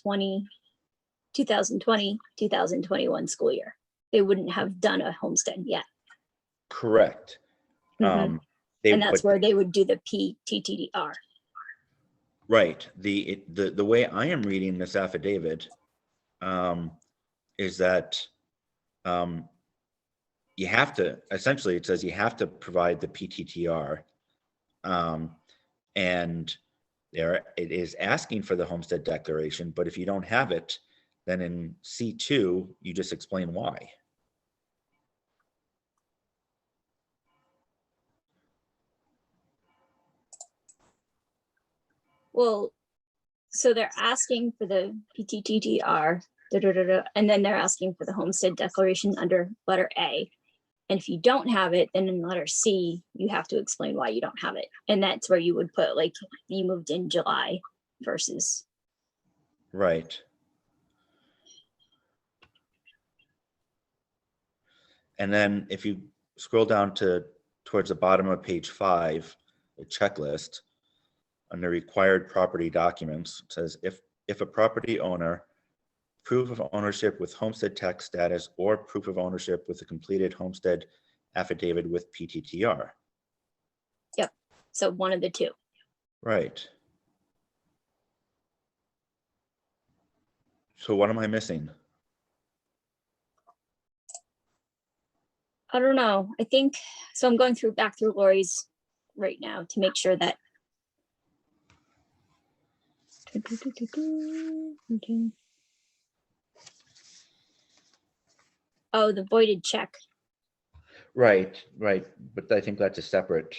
2020-2021 school year. They wouldn't have done a homestead yet. Correct. And that's where they would do the PTTR. Right. The way I am reading this affidavit is that you have to, essentially it says you have to provide the PTTR, and there it is asking for the homestead declaration, but if you don't have it, then in C2 you just explain why. Well, so they're asking for the PTTR, and then they're asking for the homestead declaration under letter A. And if you don't have it, then in letter C, you have to explain why you don't have it. And that's where you would put like you moved in July versus. Right. And then if you scroll down towards the bottom of page 5, the checklist, under required property documents, it says if a property owner, proof of ownership with homestead tax status or proof of ownership with a completed homestead affidavit with PTTR. So one of the two. Right. So what am I missing? I don't know. I think, so I'm going back through Lori's right now to make sure that. Oh, the voided check. Right, right. But I think that's a separate.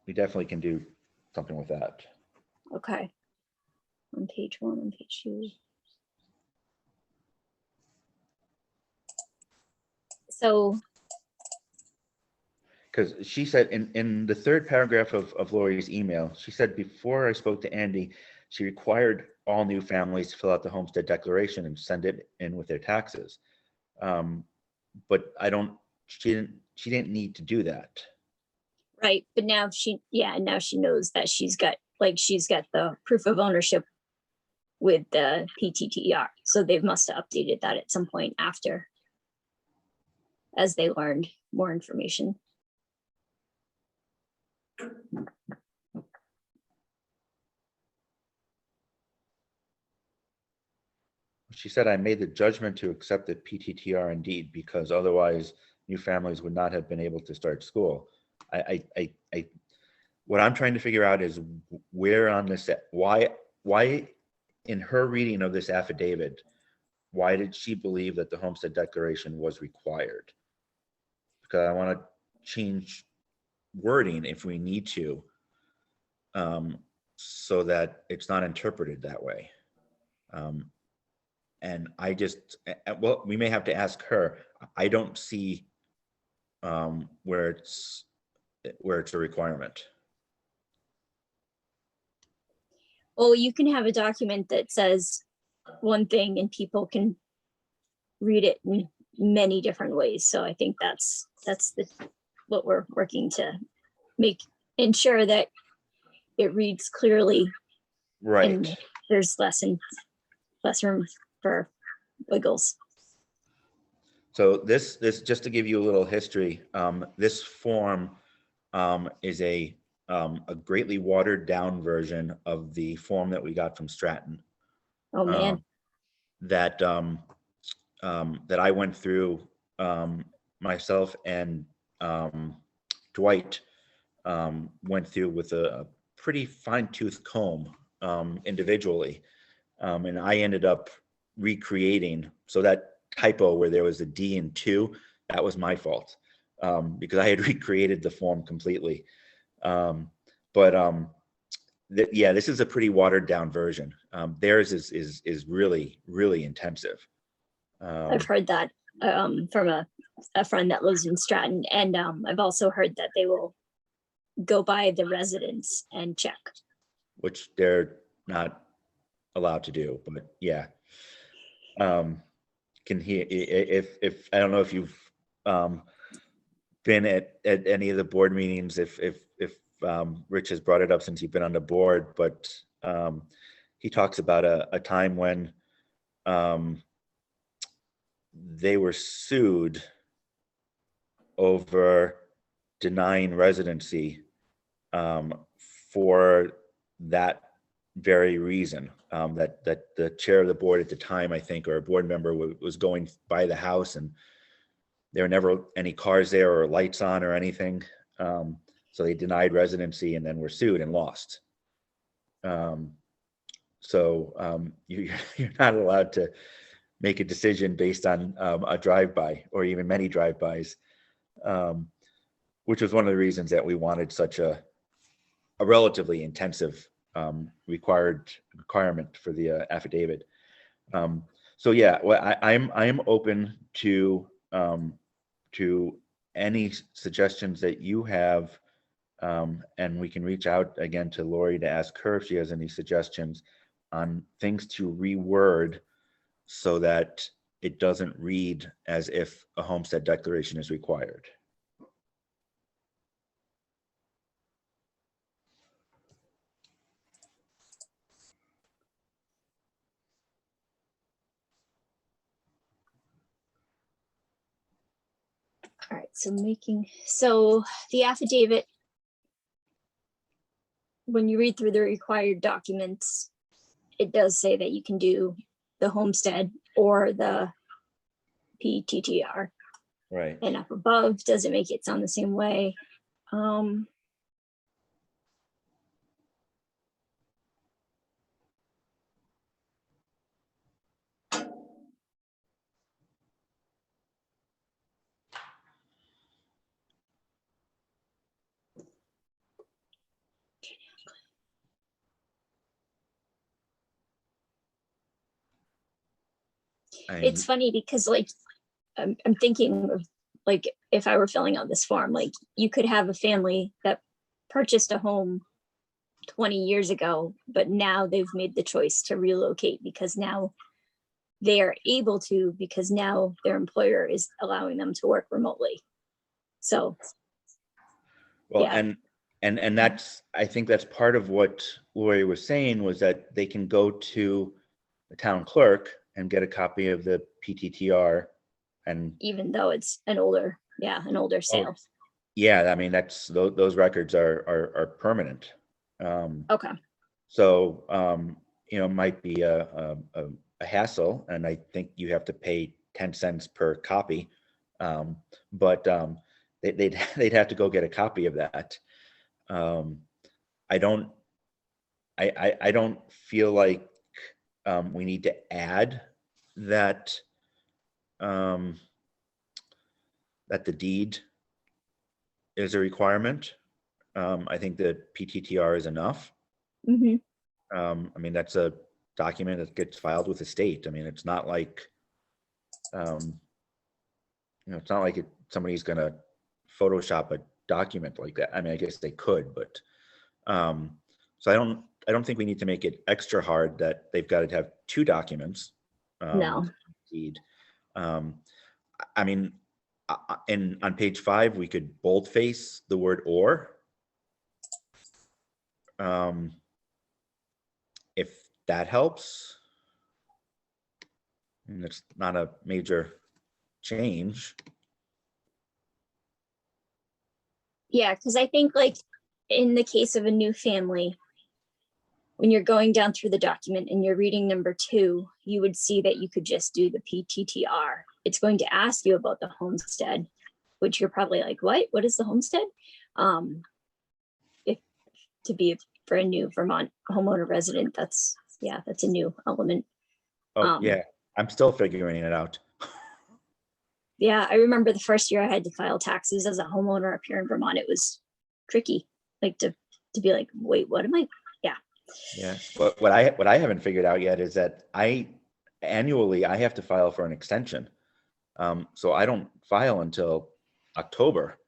We definitely can do something with that. Okay. On page 1, on page 2. So, Because she said in the third paragraph of Lori's email, she said before I spoke to Andy, she required all new families to fill out the homestead declaration and send it in with their taxes. But she didn't need to do that. right, but now now she knows that she's got the proof of ownership with the PTTR. So they must have updated that at some point after, as they learned more information. She said, I made the judgment to accept the PTTR indeed, because otherwise new families would not have been able to start school. What I'm trying to figure out is where on this, why in her reading of this affidavit, why did she believe that the homestead declaration was required? Because I want to change wording if we need to, so that it's not interpreted that way. And I just, well, we may have to ask her. I don't see where it's a requirement. Well, you can have a document that says one thing and people can read it in many different ways. So I think that's what we're working to ensure that it reads clearly. Right. And there's less room for wiggles. So this just to give you a little history, this form is a greatly watered down version of the form that we got from Stratton. Oh man. That I went through myself and Dwight went through with a pretty fine-tooth comb individually, and I ended up recreating. So that typo where there was a D in 2, that was my fault, because I had recreated the form completely. Yeah, this is a pretty watered down version. Theirs is really, really intensive. I've heard that from a friend that lives in Stratton, and I've also heard that they will go by the residence and check, which they're not allowed to do, but yeah. If I don't know if you've been at any of the board meetings, if Rich has brought it up since you've been on the board, but he talks about a time when they were sued over denying residency for that very reason, that the chair of the board at the time, I think, or a board member was going by the house and there were never any cars there or lights on or anything. So they denied residency and then were sued and lost. You're not allowed to make a decision based on a drive-by or even many drive-bys, which was one of the reasons that we wanted such a relatively intensive requirement for the affidavit. So yeah, well, I'm open to any suggestions that you have, and we can reach out again to Lori to ask her if she has any suggestions on things to reword so that it doesn't read as if a homestead declaration is required. All right, so the affidavit, when you read through the required documents, it does say that you can do the homestead or the PTTR. Right. And up above doesn't make it sound the same way. It's funny because like I'm thinking of like if I were filling out this form, like you could have a family that purchased a home 20 years ago, but now they've made the choice to relocate because now they are able to, because now their employer is allowing them to work remotely. So Well, yeah. and that's, I think that's part of what Lori was saying, was that they can go to the town clerk and get a copy of the PTTR, and Even though it's an older sale. yeah, I mean, that's, those records are permanent. Okay. So, it might be a hassle, and I think you have to pay 10 cents per copy. But they'd have to go get a copy of that. I don't feel like we need to add that that the deed is a requirement. I think that PTTR is enough. Mhm. I mean, that's a document that gets filed with the state. I mean, it's not like, it's not like somebody's gonna Photoshop a document like that. I mean, I guess they could, but so I don't think we need to make it extra hard that they've got to have two documents. No. Deed. I mean, and on page 5, we could boldface the word "or." If that helps, and it's not a major change. Yeah, because I think like in the case of a new family, when you're going down through the document and you're reading number 2, you would see that you could just do the PTTR. It's going to ask you about the homestead, which you're probably like, what is the homestead? If to be for a new Vermont homeowner resident, that's a new element. Oh, yeah, I'm still figuring it out. Yeah, I remember the first year I had to file taxes as a homeowner up here in Vermont. It was tricky, like to be like, wait, what am I? Yeah. Yeah, but what I haven't figured out yet is that annually I have to file for an extension. So I don't file until October,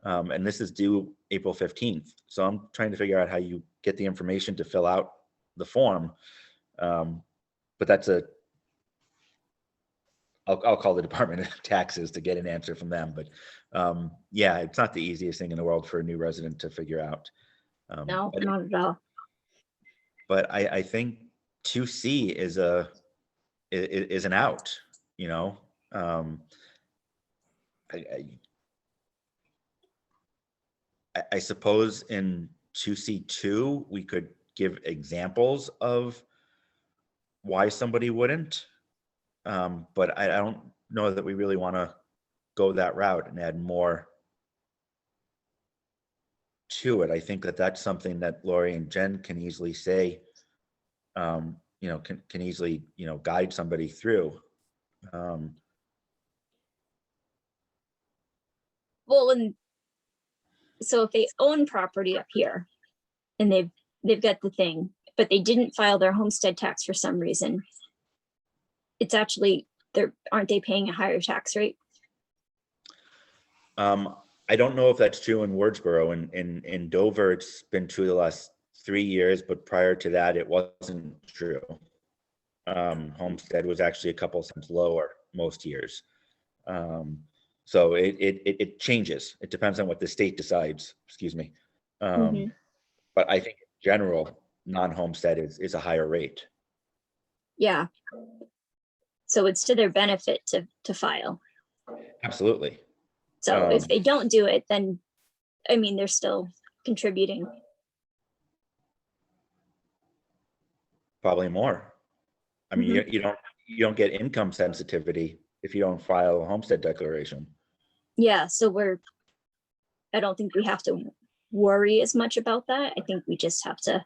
and this is due April 15th. So I'm trying to figure out how you get the information to fill out the form. But that's I'll call the Department of Taxes to get an answer from them. But yeah, it's not the easiest thing in the world for a new resident to figure out. No, not at all. But I think 2C is an out, I suppose in 2C2, we could give examples of why somebody wouldn't. But I don't know that we really want to go that route and add more to it. I think that that's something that Lori and Jen can easily say, can easily, guide somebody through. Well, and so if they own property up here and they've got the thing, but they didn't file their homestead tax for some reason, it's actually aren't they paying a higher tax rate? I don't know if that's true in Wardsboro. In Dover, it's been true the last 3 years, but prior to that, it wasn't true. Homestead was actually a couple cents lower most years. So it changes. It depends on what the state decides. Excuse me. But I think in general, non-homestead is a higher rate. Yeah. So it's to their benefit to file. Absolutely. So if they don't do it, then, I mean, they're still contributing. Probably more. I mean, you don't get income sensitivity if you don't file a homestead declaration. Yeah, so I don't think we have to worry as much about that. I think we just have to,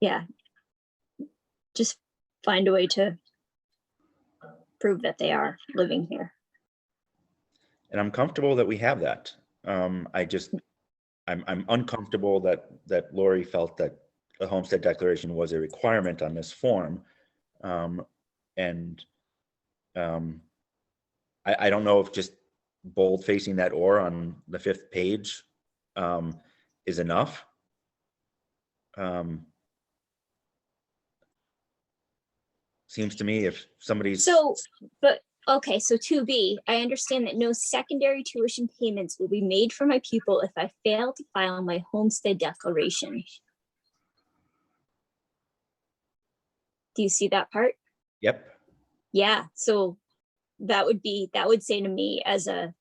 yeah, just find a way to prove that they are living here. And I'm comfortable that we have that. I'm uncomfortable that Lori felt that a homestead declaration was a requirement on this form. I don't know if just bold facing that "or" on the 5th page is enough. Seems to me if somebody's Okay, so 2B, I understand that no secondary tuition payments will be made for my pupil if I fail to file my homestead declaration. Do you see that part? Yep. Yeah, so that would say to me as a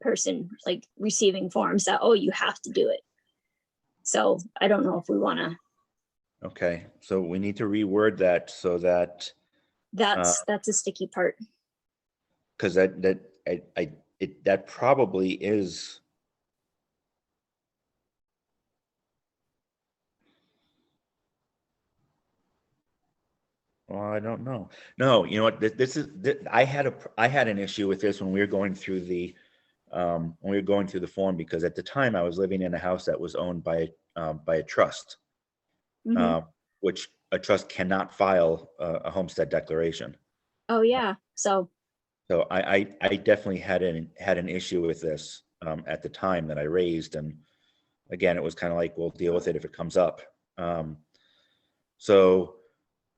person like receiving forms that, oh, you have to do it. So I don't know if we want to. Okay, so we need to reword that so that That's a sticky part. because that probably is. Well, I don't know. No, you know what? I had an issue with this when we were going through the form, because at the time I was living in a house that was owned by a trust, Mhm. which a trust cannot file a homestead declaration. Oh yeah, so So I definitely had an issue with this at the time that I raised, and again, it was kind of like, we'll deal with it if it comes up. So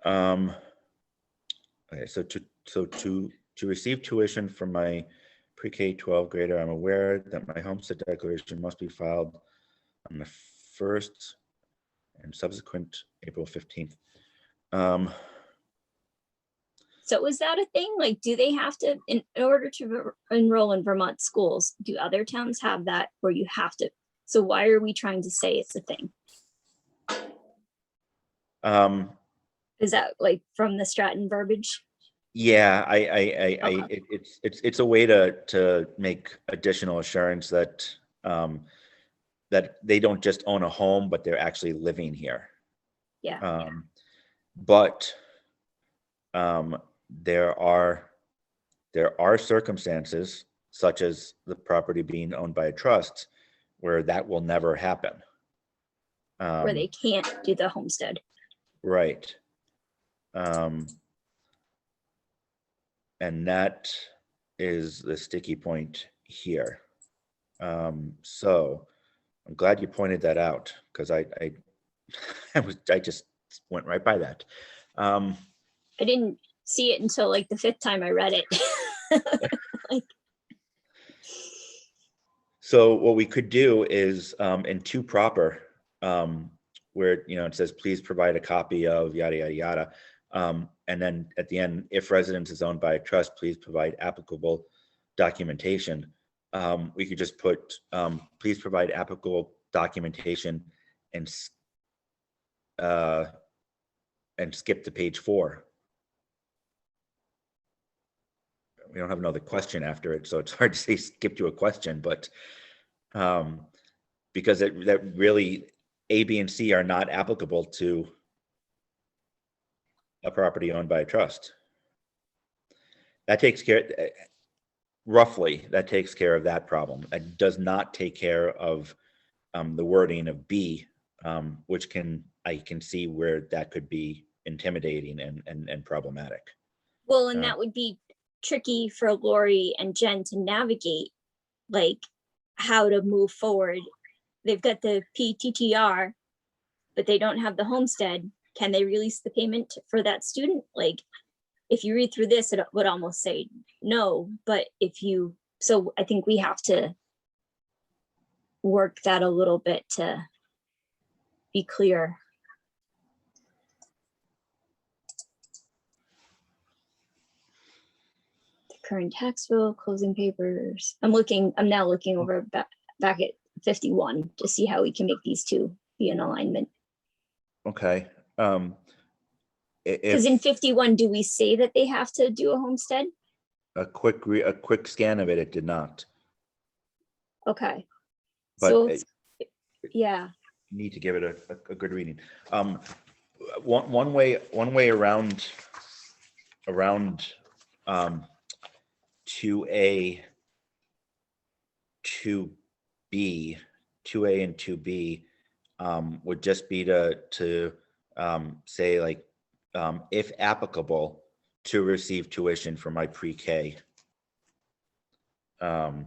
okay, so to receive tuition from my pre-K 12 grader, I'm aware that my homestead declaration must be filed on the 1st and subsequent April 15th. so is that a thing? Like, do they have to, in order to enroll in Vermont schools, do other towns have that where you have to? So why are we trying to say it's a thing? Is that like from the Stratton verbiage? Yeah, Okay. it's a way to make additional assurance that that they don't just own a home, but they're actually living here. Yeah. But there are circumstances, such as the property being owned by a trust, where that will never happen. Where they can't do the homestead. Right. And that is the sticky point here. So I'm glad you pointed that out, because I just went right by that. I didn't see it until like the 5th time I read it. So what we could do is in "to proper," where it says, please provide a copy of yada yada yada, and then at the end, if residence is owned by a trust, please provide applicable documentation. We could just put please provide applicable documentation and skip to page 4. We don't have another question after it, so it's hard to say skip to a question, but because that really, A, B, and C are not applicable to a property owned by a trust. That takes care, roughly, that takes care of that problem. It does not take care of the wording of B, which I can see where that could be intimidating and problematic. Well, and that would be tricky for Lori and Jen to navigate, like how to move forward. They've got the PTTR, but they don't have the homestead. Can they release the payment for that student? Like, if you read through this, it would almost say no, but so I think we have to work that a little bit to be clear. current tax bill, closing papers. I'm now looking over back at 51 to see how we can make these two be in alignment. Okay. Because in If 51, do we say that they have to do a homestead? a quick scan of it, it did not. Okay. But So, it- yeah, You need to give it a good reading. One way around 2A, 2B, 2A and 2B would just be to say like, if applicable, to receive tuition for my pre-K. Because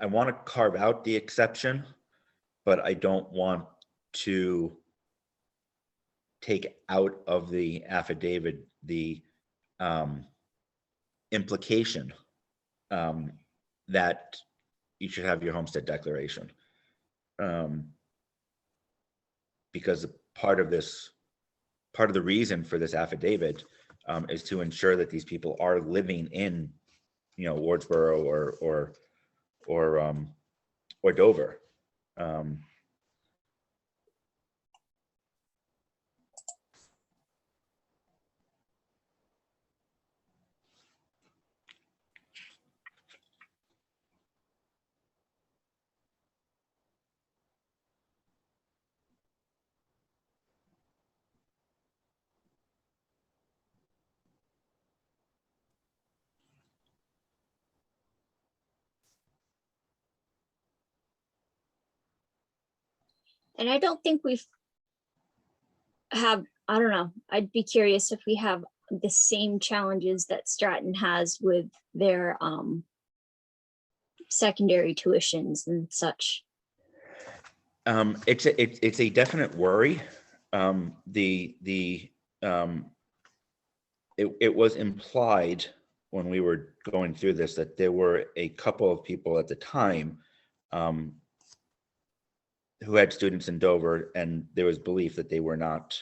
I want to carve out the exception, but I don't want to take out of the affidavit the implication that you should have your homestead declaration. Because part of the reason for this affidavit is to ensure that these people are living in, Wardsboro or Dover. and I don't think I don't know, I'd be curious if we have the same challenges that Stratton has with their secondary tuitions and such. It's a definite worry. It was implied when we were going through this that there were a couple of people at the time who had students in Dover, and there was belief that they were not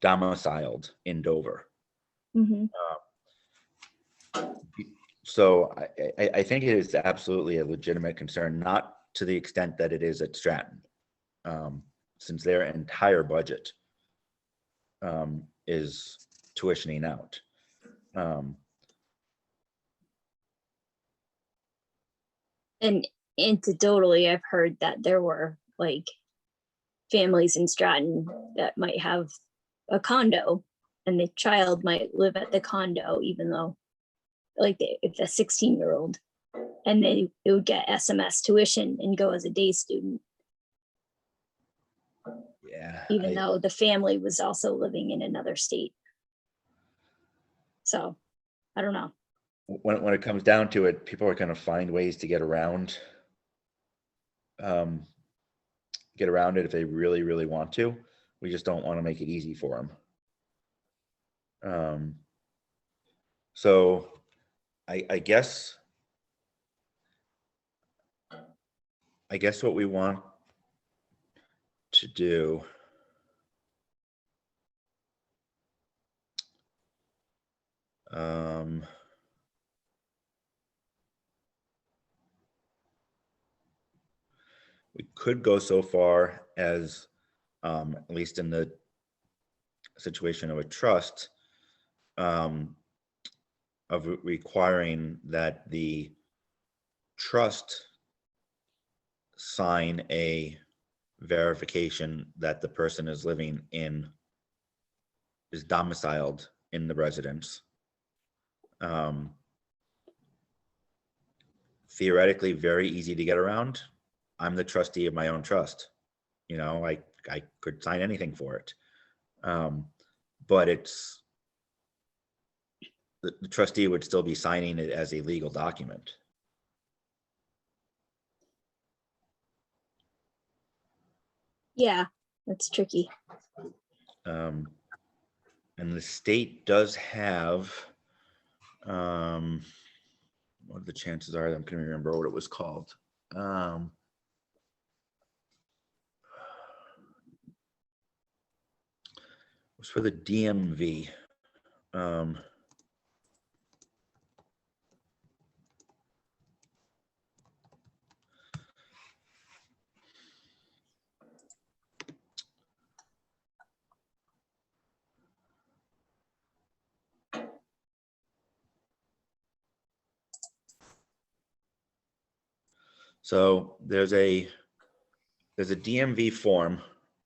domiciled in Dover. Mhm. So I think it is absolutely a legitimate concern, not to the extent that it is at Stratton, since their entire budget is tuitioning out. And anecdotally, I've heard that there were like families in Stratton that might have a condo and the child might live at the condo, even though like it's a 16-year-old, and it would get SMS tuition and go as a day student, Yeah. even though the family was also living in another state. So I don't know. When it comes down to it, people are going to find ways to get around it if they really, really want to. We just don't want to make it easy for them. So I guess what we want to do we could go so far as, at least in the situation of a trust, of requiring that the trust sign a verification that the person is domiciled in the residence. Theoretically, very easy to get around. I'm the trustee of my own trust. I could sign anything for it. But the trustee would still be signing it as a legal document. Yeah, that's tricky. And the state does have, let what the chances are that I'm gonna remember what it was called. It was for the DMV. So there's a DMV form.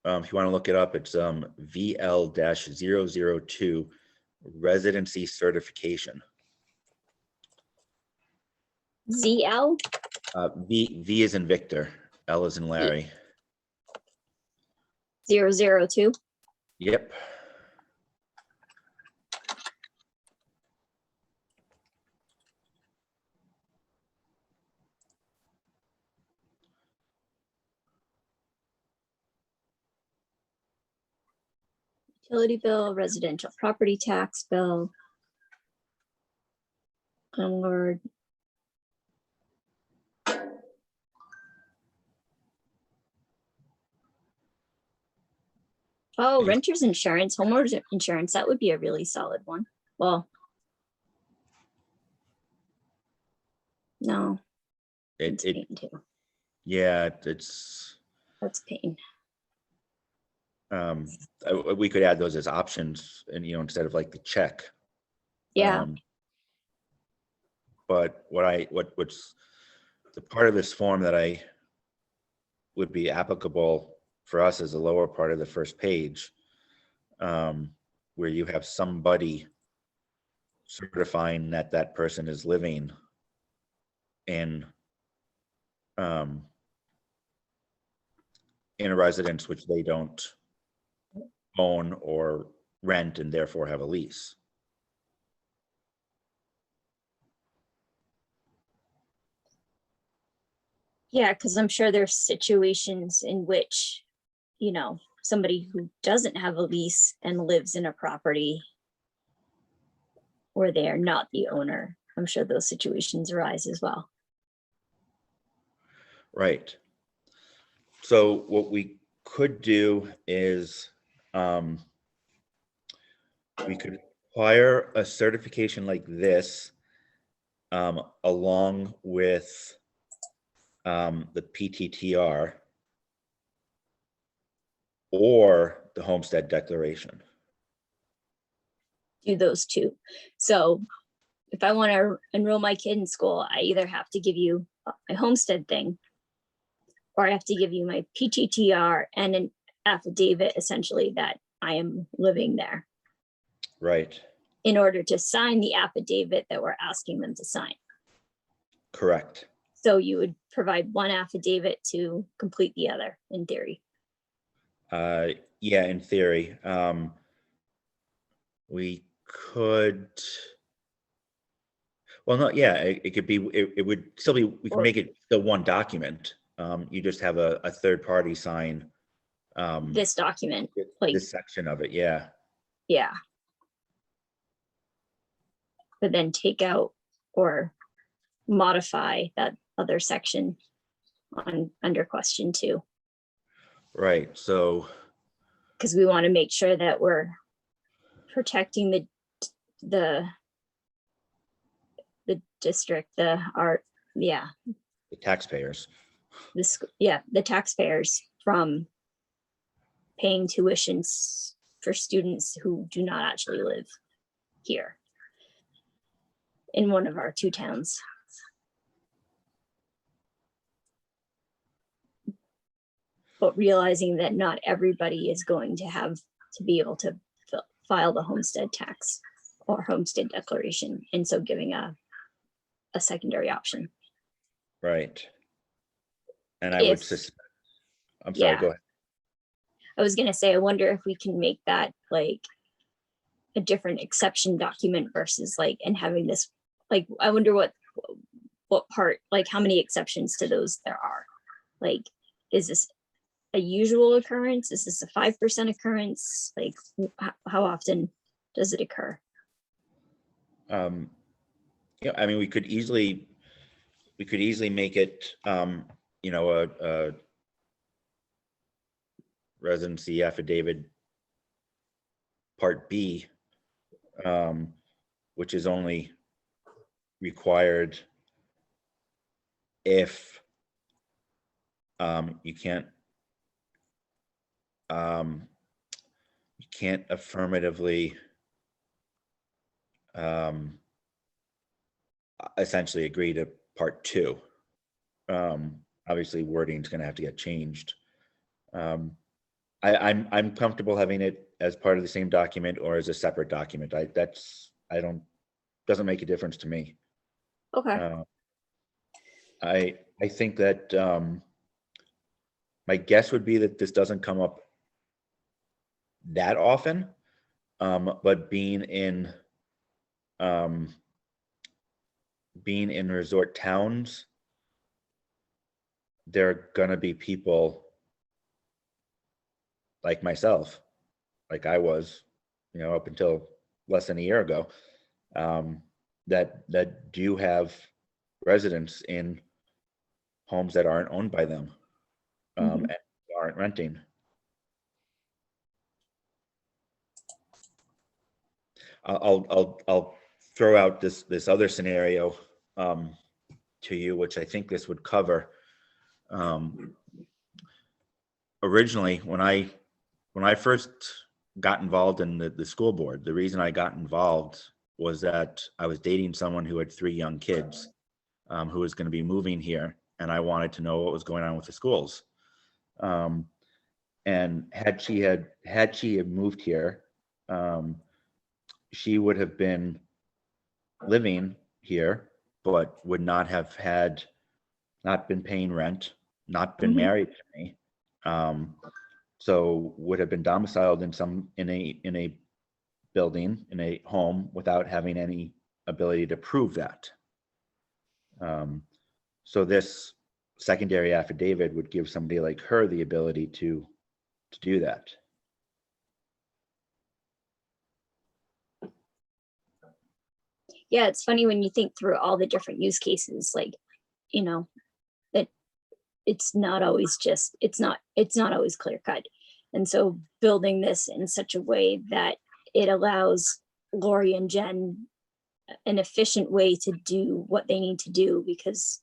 If you want to look it up, it's VL-002 residency certification. ZL? V is in Victor, L is in Larry. 002? Yep. Utility bill, residential property tax bill. Landlord. Oh, renter's insurance, homeowner's insurance, that would be a really solid one. Well. No, it's pain too. Yeah, it's. That's pain. We could add those as options and, instead of like the check. Yeah. But what's the part of this form that I would be applicable for us is the lower part of the first page, where you have somebody certifying that that person is living in a residence which they don't own or rent and therefore have a lease. Yeah, because I'm sure there's situations in which, somebody who doesn't have a lease and lives in a property where they are not the owner, I'm sure those situations arise as well. Right. So what we could do is we could require a certification like this along with the PTTR or the homestead declaration. Do those two. So if I want to enroll my kid in school, I either have to give you my homestead thing, or I have to give you my PTTR and an affidavit essentially that I am living there. Right. In order to sign the affidavit that we're asking them to sign. Correct. So you would provide one affidavit to complete the other, in theory. Yeah, in theory. We could, well, no, yeah, it could be, it would still be, we can make it the one document. You just have a third party sign This document, like, this section of it, yeah. yeah. But then take out or modify that other section under question 2. Right, so. Because we want to make sure that we're protecting the district, the taxpayers. The taxpayers from paying tuitions for students who do not actually live here in one of our 2 towns. But realizing that not everybody is going to have to be able to file the homestead tax or homestead declaration, and so giving a secondary option. Right. And I would suspect, I'm sorry, go ahead. I was going to say, I wonder if we can make that like a different exception document versus like, and having this, like, I wonder what part, like how many exceptions to those there are. Like, is this a usual occurrence? Is this a 5% occurrence? Like, how often does it occur? Yeah, I mean, we could easily we could easily make it, you know, a residency affidavit Part B, which is only required if you can't affirmatively essentially agree to Part 2. Obviously wording is going to have to get changed. I'm comfortable having it as part of the same document or as a separate document. Doesn't make a difference to me. Okay. I think that my guess would be that this doesn't come up that often, but being in resort towns, there are gonna be people like myself, like I was, you know, up until less than a year ago, that do have residents in homes that aren't owned by them, and aren't renting. I'll throw out this other scenario to you, which I think this would cover. Originally, when I first got involved in the school board, the reason I got involved was that I was dating someone who had 3 young kids, who was going to be moving here, and I wanted to know what was going on with the schools. And had she moved here, she would have been living here, but would not have not been paying rent, not been married to me. So would have been domiciled in a building, in a home, without having any ability to prove that. So this secondary affidavit would give somebody like her the ability to do that. Yeah, it's funny when you think through all the different use cases, like, you know, that it's not always clear cut. And so building this in such a way that it allows Lori and Jen an efficient way to do what they need to do, because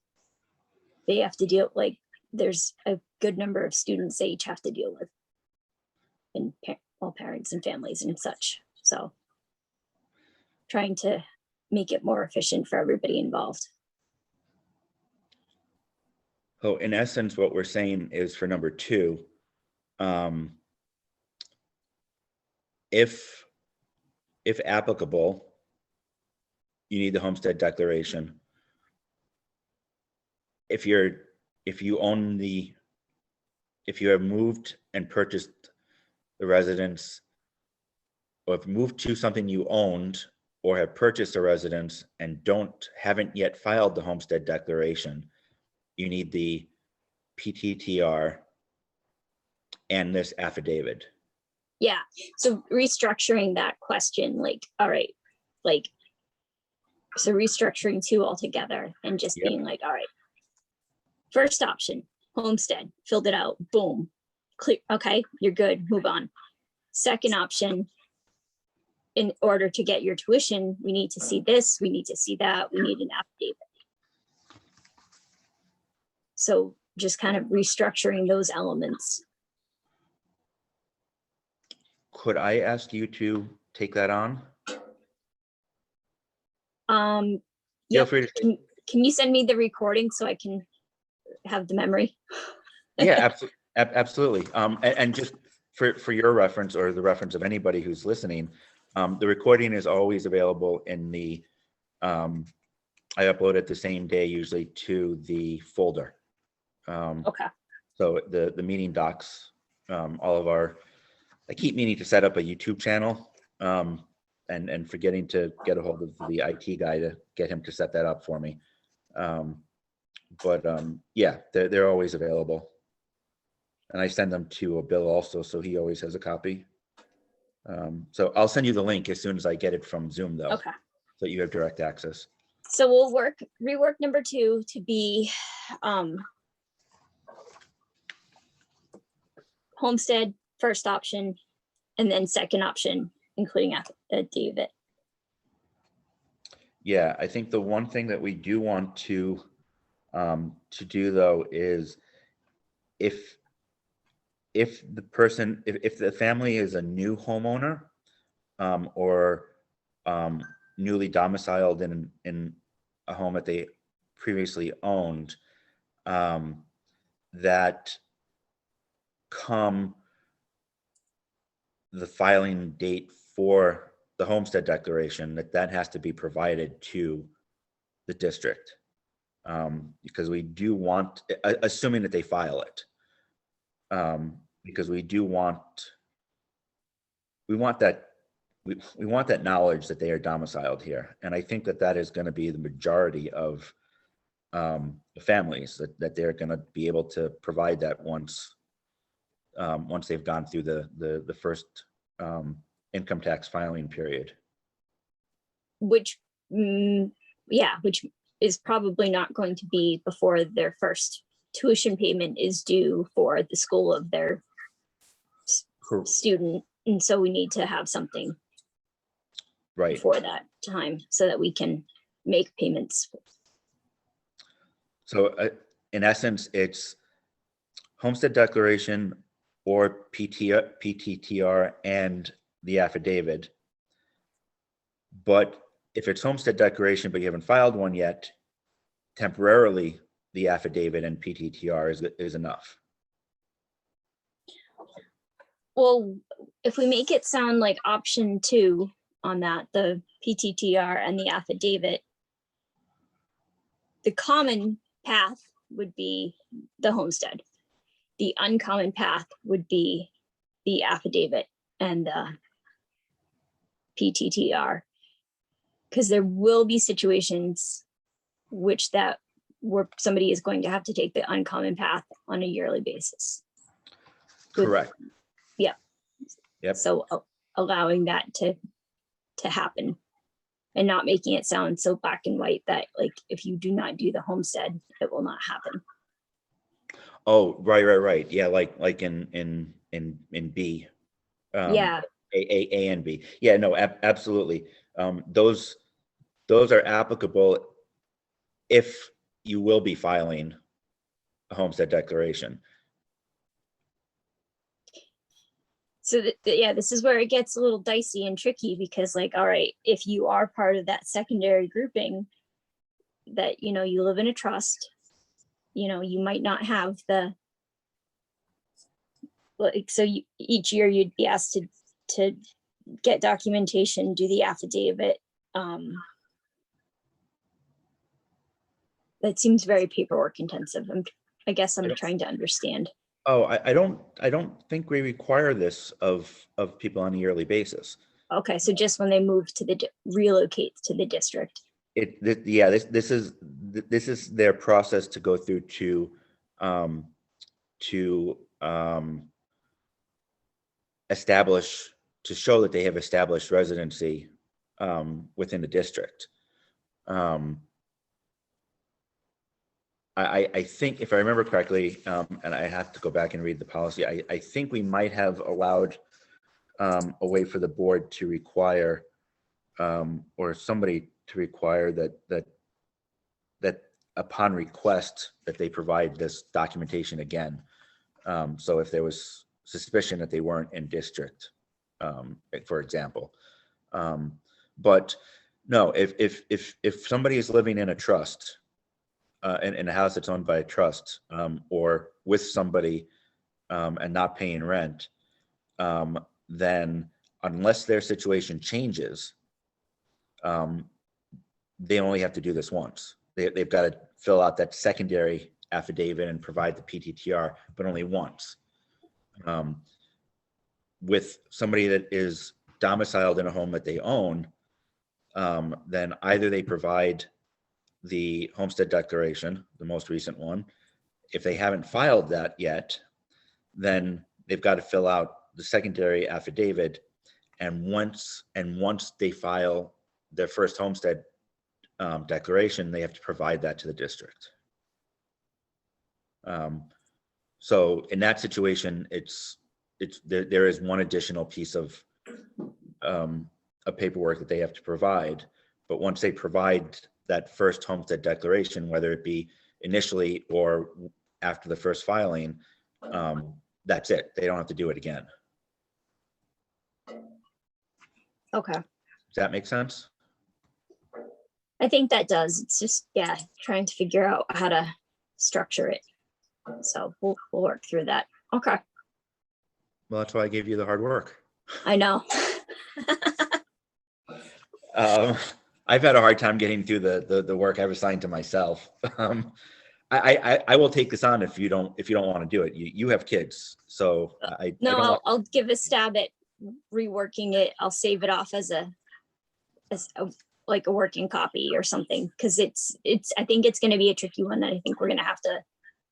they have to deal, like, there's a good number of students they each have to deal with, and all parents and families and such. So trying to make it more efficient for everybody involved. So in essence, what we're saying is for number 2, if applicable, you need the homestead declaration. If you have moved and purchased the residence, or have moved to something you owned, or have purchased a residence and haven't yet filed the homestead declaration, you need the PTTR and this affidavit. Yeah. So restructuring that question, like, all right, like, so restructuring 2 altogether and just being like, all right, first option, homestead, filled it out, boom, clear. Okay, you're good, move on. Second option, in order to get your tuition, we need to see this, we need to see that, we need an affidavit. So just kind of restructuring those elements. Could I ask you to take that on? Feel Feel free to. Can you send me the recording so I can have the memory? Yeah, absolutely. And just for your reference, or the reference of anybody who's listening, the recording is always available in the, I upload it the same day, usually, to the folder. Okay. So the meeting docs, I keep meaning to set up a YouTube channel, and forgetting to get a hold of the IT guy to get him to set that up for me. Yeah, they're always available. And I send them to Bill also, so he always has a copy. So I'll send you the link as soon as I get it from Zoom, though. Okay. So you have direct access. So we'll rework number 2 to be homestead first option, and then second option, including affidavit. Yeah, I think the one thing that we do want to do though is if if the family is a new homeowner or newly domiciled in a home that they previously owned, that come the filing date for the homestead declaration, that has to be provided to the district. Because we do want, assuming that they file it, because we want that we want that knowledge that they are domiciled here. And I think that is going to be the majority of the families that they're going to be able to provide that once they've gone through the first income tax filing period. Which is probably not going to be before their first tuition payment is due for the school of their student. And so we need to have something right before that time so that we can make payments. So in essence, it's homestead declaration or PTTR and the affidavit. But if it's homestead declaration, but you haven't filed one yet, temporarily the affidavit and PTTR is enough. Well, if we make it sound like option 2 on that, the PTTR and the affidavit, the common path would be the homestead. The uncommon path would be the affidavit and the PTTR, because there will be situations where somebody is going to have to take the uncommon path on a yearly basis. Correct. Yep. So allowing that to happen and not making it sound so black and white that like if you do not do the homestead, it will not happen. Oh, right. Yeah, like in B. Yeah. A and B. Yeah, no, absolutely. Those are applicable if you will be filing a homestead declaration. So this is where it gets a little dicey and tricky, because like, all right, if you are part of that secondary grouping that, you live in a trust, you might not have each year you'd be asked to get documentation, do the affidavit. That seems very paperwork intensive. I guess I'm trying to understand. Oh, I don't think we require this of people on a yearly basis. Okay, so just when they move to relocate to the district. This is their process to go through to show that they have established residency within the district. I think, if I remember correctly, and I have to go back and read the policy, I think we might have allowed a way for the board to require, or somebody to require that upon request that they provide this documentation again. So if there was suspicion that they weren't in district, for example. But no, if somebody is living in a trust, in a house that's owned by a trust, or with somebody and not paying rent, then unless their situation changes, they only have to do this once. They've got to fill out that secondary affidavit and provide the PTTR, but only once. With somebody that is domiciled in a home that they own, then either they provide the homestead declaration, the most recent one. If they haven't filed that yet, then they've got to fill out the secondary affidavit. And once they file their first homestead declaration, they have to provide that to the district. So in that situation, there is one additional piece of paperwork that they have to provide. But once they provide that first homestead declaration, whether it be initially or after the first filing, that's it. They don't have to do it again. Okay. Does that make sense? I think that does. It's just, yeah, trying to figure out how to structure it. So we'll work through that. Okay. Well, that's why I gave you the hard work. I know. I've had a hard time getting through the work I've assigned to myself. I will take this on if you don't want to do it. You have kids, so I'll give a stab at reworking it. I'll save it off as a like a working copy or something, because I think it's going to be a tricky one that I think we're going to have to.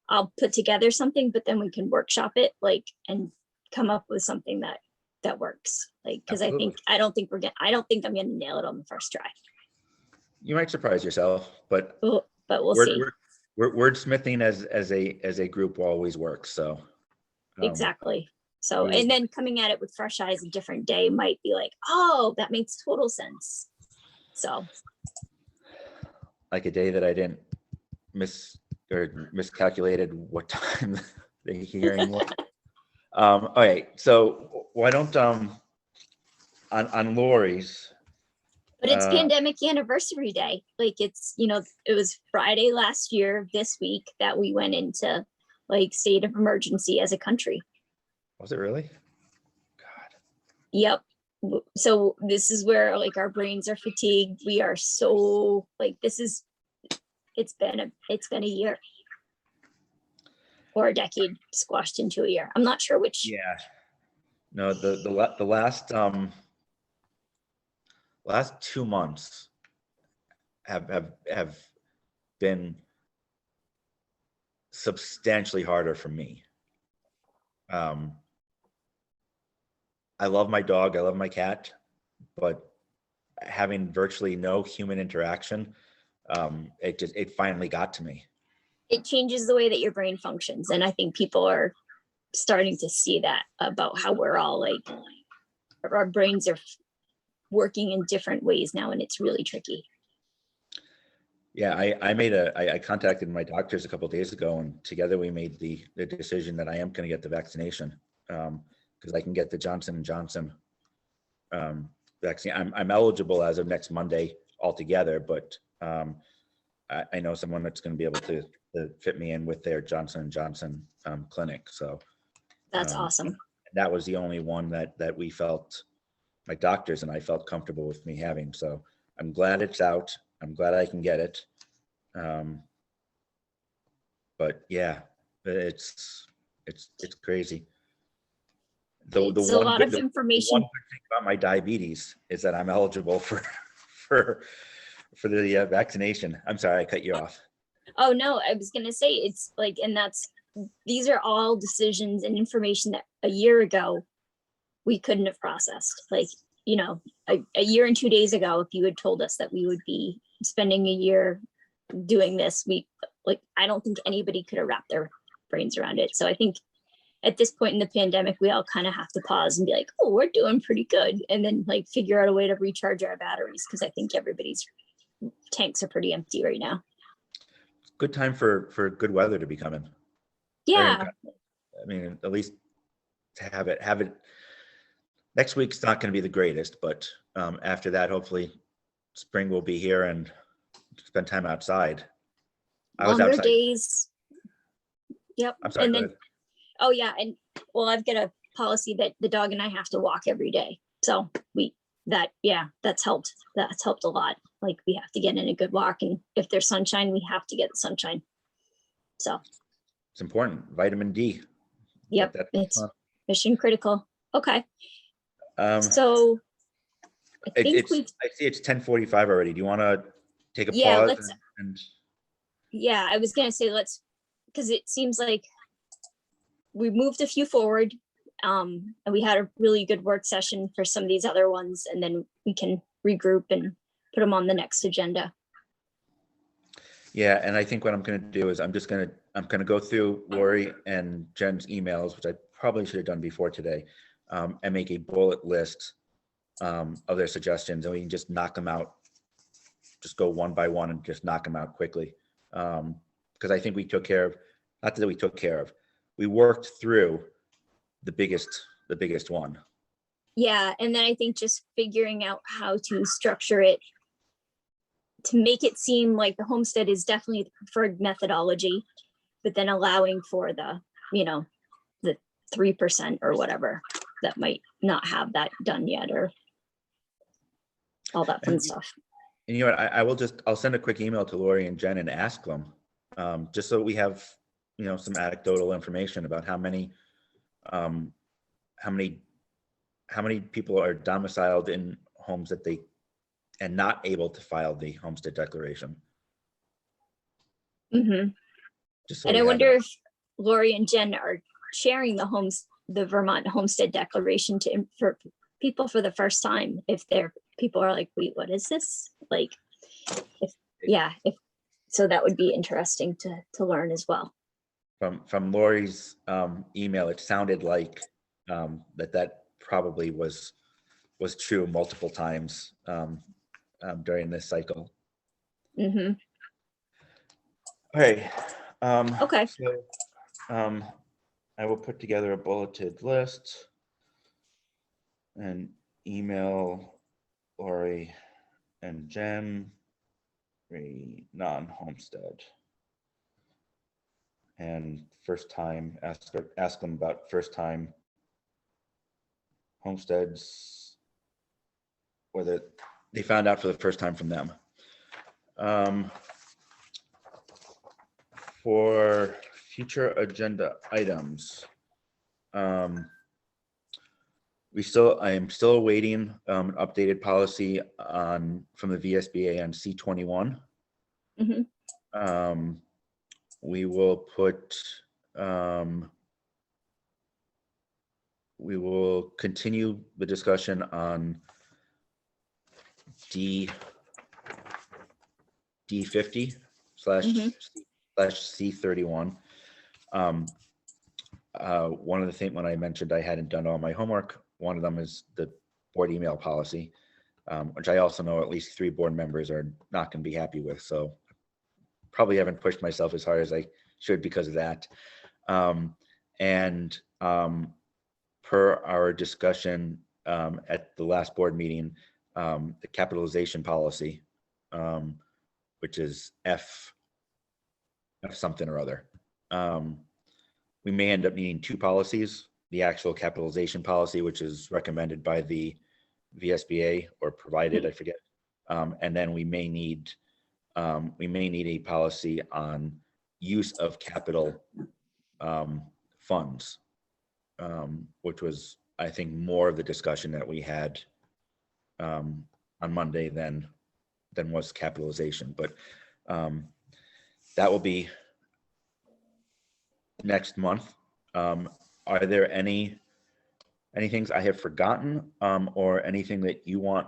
I'll put together something, but then we can workshop it and come up with something that works. Because I don't think I'm going to nail it on the first try. You might surprise yourself, but we'll see. Wordsmithing as a group will always work. So exactly. So, and then coming at it with fresh eyes a different day might be like, oh, that makes total sense. So, like a day that I didn't miscalculated what time the hearing was. All right, so why don't on Lori's. But it's pandemic anniversary day. It's, it was Friday last year, this week, that we went into state of emergency as a country. Was it really? God. Yep. So this is where our brains are fatigued. We are so it's been a year or a decade squashed into a year. I'm not sure which. Yeah. No, the last 2 months have been substantially harder for me. I love my dog, I love my cat, but having virtually no human interaction, it finally got to me. It changes the way that your brain functions, and I think people are starting to see that about how we're all our brains are working in different ways now, and it's really tricky. Yeah, I contacted my doctors a couple of days ago, and together we made the decision that I am going to get the vaccination, because I can get the Johnson & Johnson vaccine. I'm eligible as of next Monday altogether, but I know someone that's going to be able to fit me in with their Johnson & Johnson clinic. So that's awesome. That was the only one that we felt, my doctors and I felt comfortable with me having. So I'm glad it's out. I'm glad I can get it. But yeah, it's crazy. It's a lot of information. The one good thing about my diabetes is that I'm eligible for the vaccination. I'm sorry, I cut you off. Oh no, I was gonna say it's and these are all decisions and information that a year ago we couldn't have processed. A year and 2 days ago, if you had told us that we would be spending a year doing this, I don't think anybody could have wrapped their brains around it. So I think at this point in the pandemic, we all kind of have to pause and be like, oh, we're doing pretty good. And then figure out a way to recharge our batteries, because I think everybody's tanks are pretty empty right now. Good time for good weather to be coming. Yeah. I mean, at least to have it. Next week's not going to be the greatest, but after that, hopefully spring will be here and spend time outside. Longer days. Yep. I'm sorry. And then, oh yeah. And I've got a policy that the dog and I have to walk every day. So that's helped. That's helped a lot. We have to get in a good walk, and if there's sunshine, we have to get the sunshine. So it's important. Vitamin D. Yep. It's mission critical. Okay. So I see it's 10:45 already. Do you want to take a pause? Yeah, I was gonna say because it seems like we moved a few forward, and we had a really good work session for some of these other ones, and then we can regroup and put them on the next agenda. Yeah, and I think what I'm gonna do is I'm gonna go through Lori and Jen's emails, which I probably should have done before today, and make a bullet list of their suggestions, and we can just knock them out. Just go one by one and just knock them out quickly. Because I think we took care of, not that we took care of, we worked through the biggest one. Yeah, and then I think just figuring out how to structure it to make it seem like the homestead is definitely the preferred methodology, but then allowing for the, the 3% or whatever that might not have that done yet, or all that fun stuff. And you know what, I'll send a quick email to Lori and Jen and ask them, just so we have, some anecdotal information about how many people are domiciled in homes and not able to file the homestead declaration. Mm-hmm. Just so And we I have wonder it. if Lori and Jen are sharing the Vermont homestead declaration for people for the first time. If people are like, wait, what is this? Like, so that would be interesting to learn as well. From Lori's email, it sounded like that probably was true multiple times during this cycle. Mm-hmm. All right. Okay. So I will put together a bulleted list and email Lori and Jen non-homestead. And first time, ask them about first time homesteads, whether they found out for the first time from them. For future agenda items, I am still awaiting an updated policy from the VSBA on C21. Mm-hmm. We will continue the discussion on D50 Mhm. slash C31. One of the things when I mentioned I hadn't done all my homework, one of them is the board email policy, which I also know at least 3 board members are not going to be happy with. So probably haven't pushed myself as hard as I should because of that. Per our discussion at the last board meeting, the capitalization policy, which is F something or other. We may end up needing 2 policies, the actual capitalization policy, which is recommended by the VSBA or provided, I forget. And then we may need a policy on use of capital funds, which was, I think, more of the discussion that we had on Monday than was capitalization. But that will be next month. Are there any things I have forgotten, or anything that you want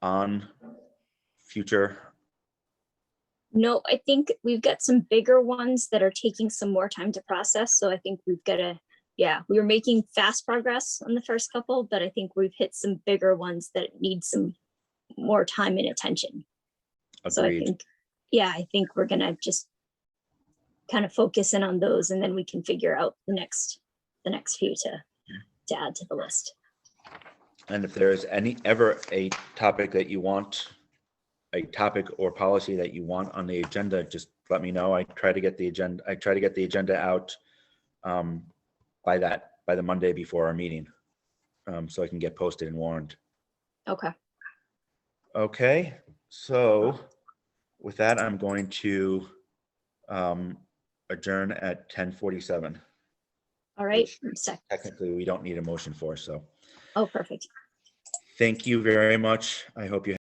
on future? No, I think we've got some bigger ones that are taking some more time to process. So I think we've got to, we were making fast progress on the first couple, but I think we've hit some bigger ones that need some more time and attention. Agreed. So I think we're going to just kind of focus in on those, and then we can figure out the next few to add to the list. And if there's ever a topic that you want, a topic or policy that you want on the agenda, just let me know. I try to get the agenda out by the Monday before our meeting, so I can get posted and warned. Okay. So with that, I'm going to adjourn at 10:47. All right. Technically, we don't need a motion for, so. Oh, perfect. Thank you very much. I hope you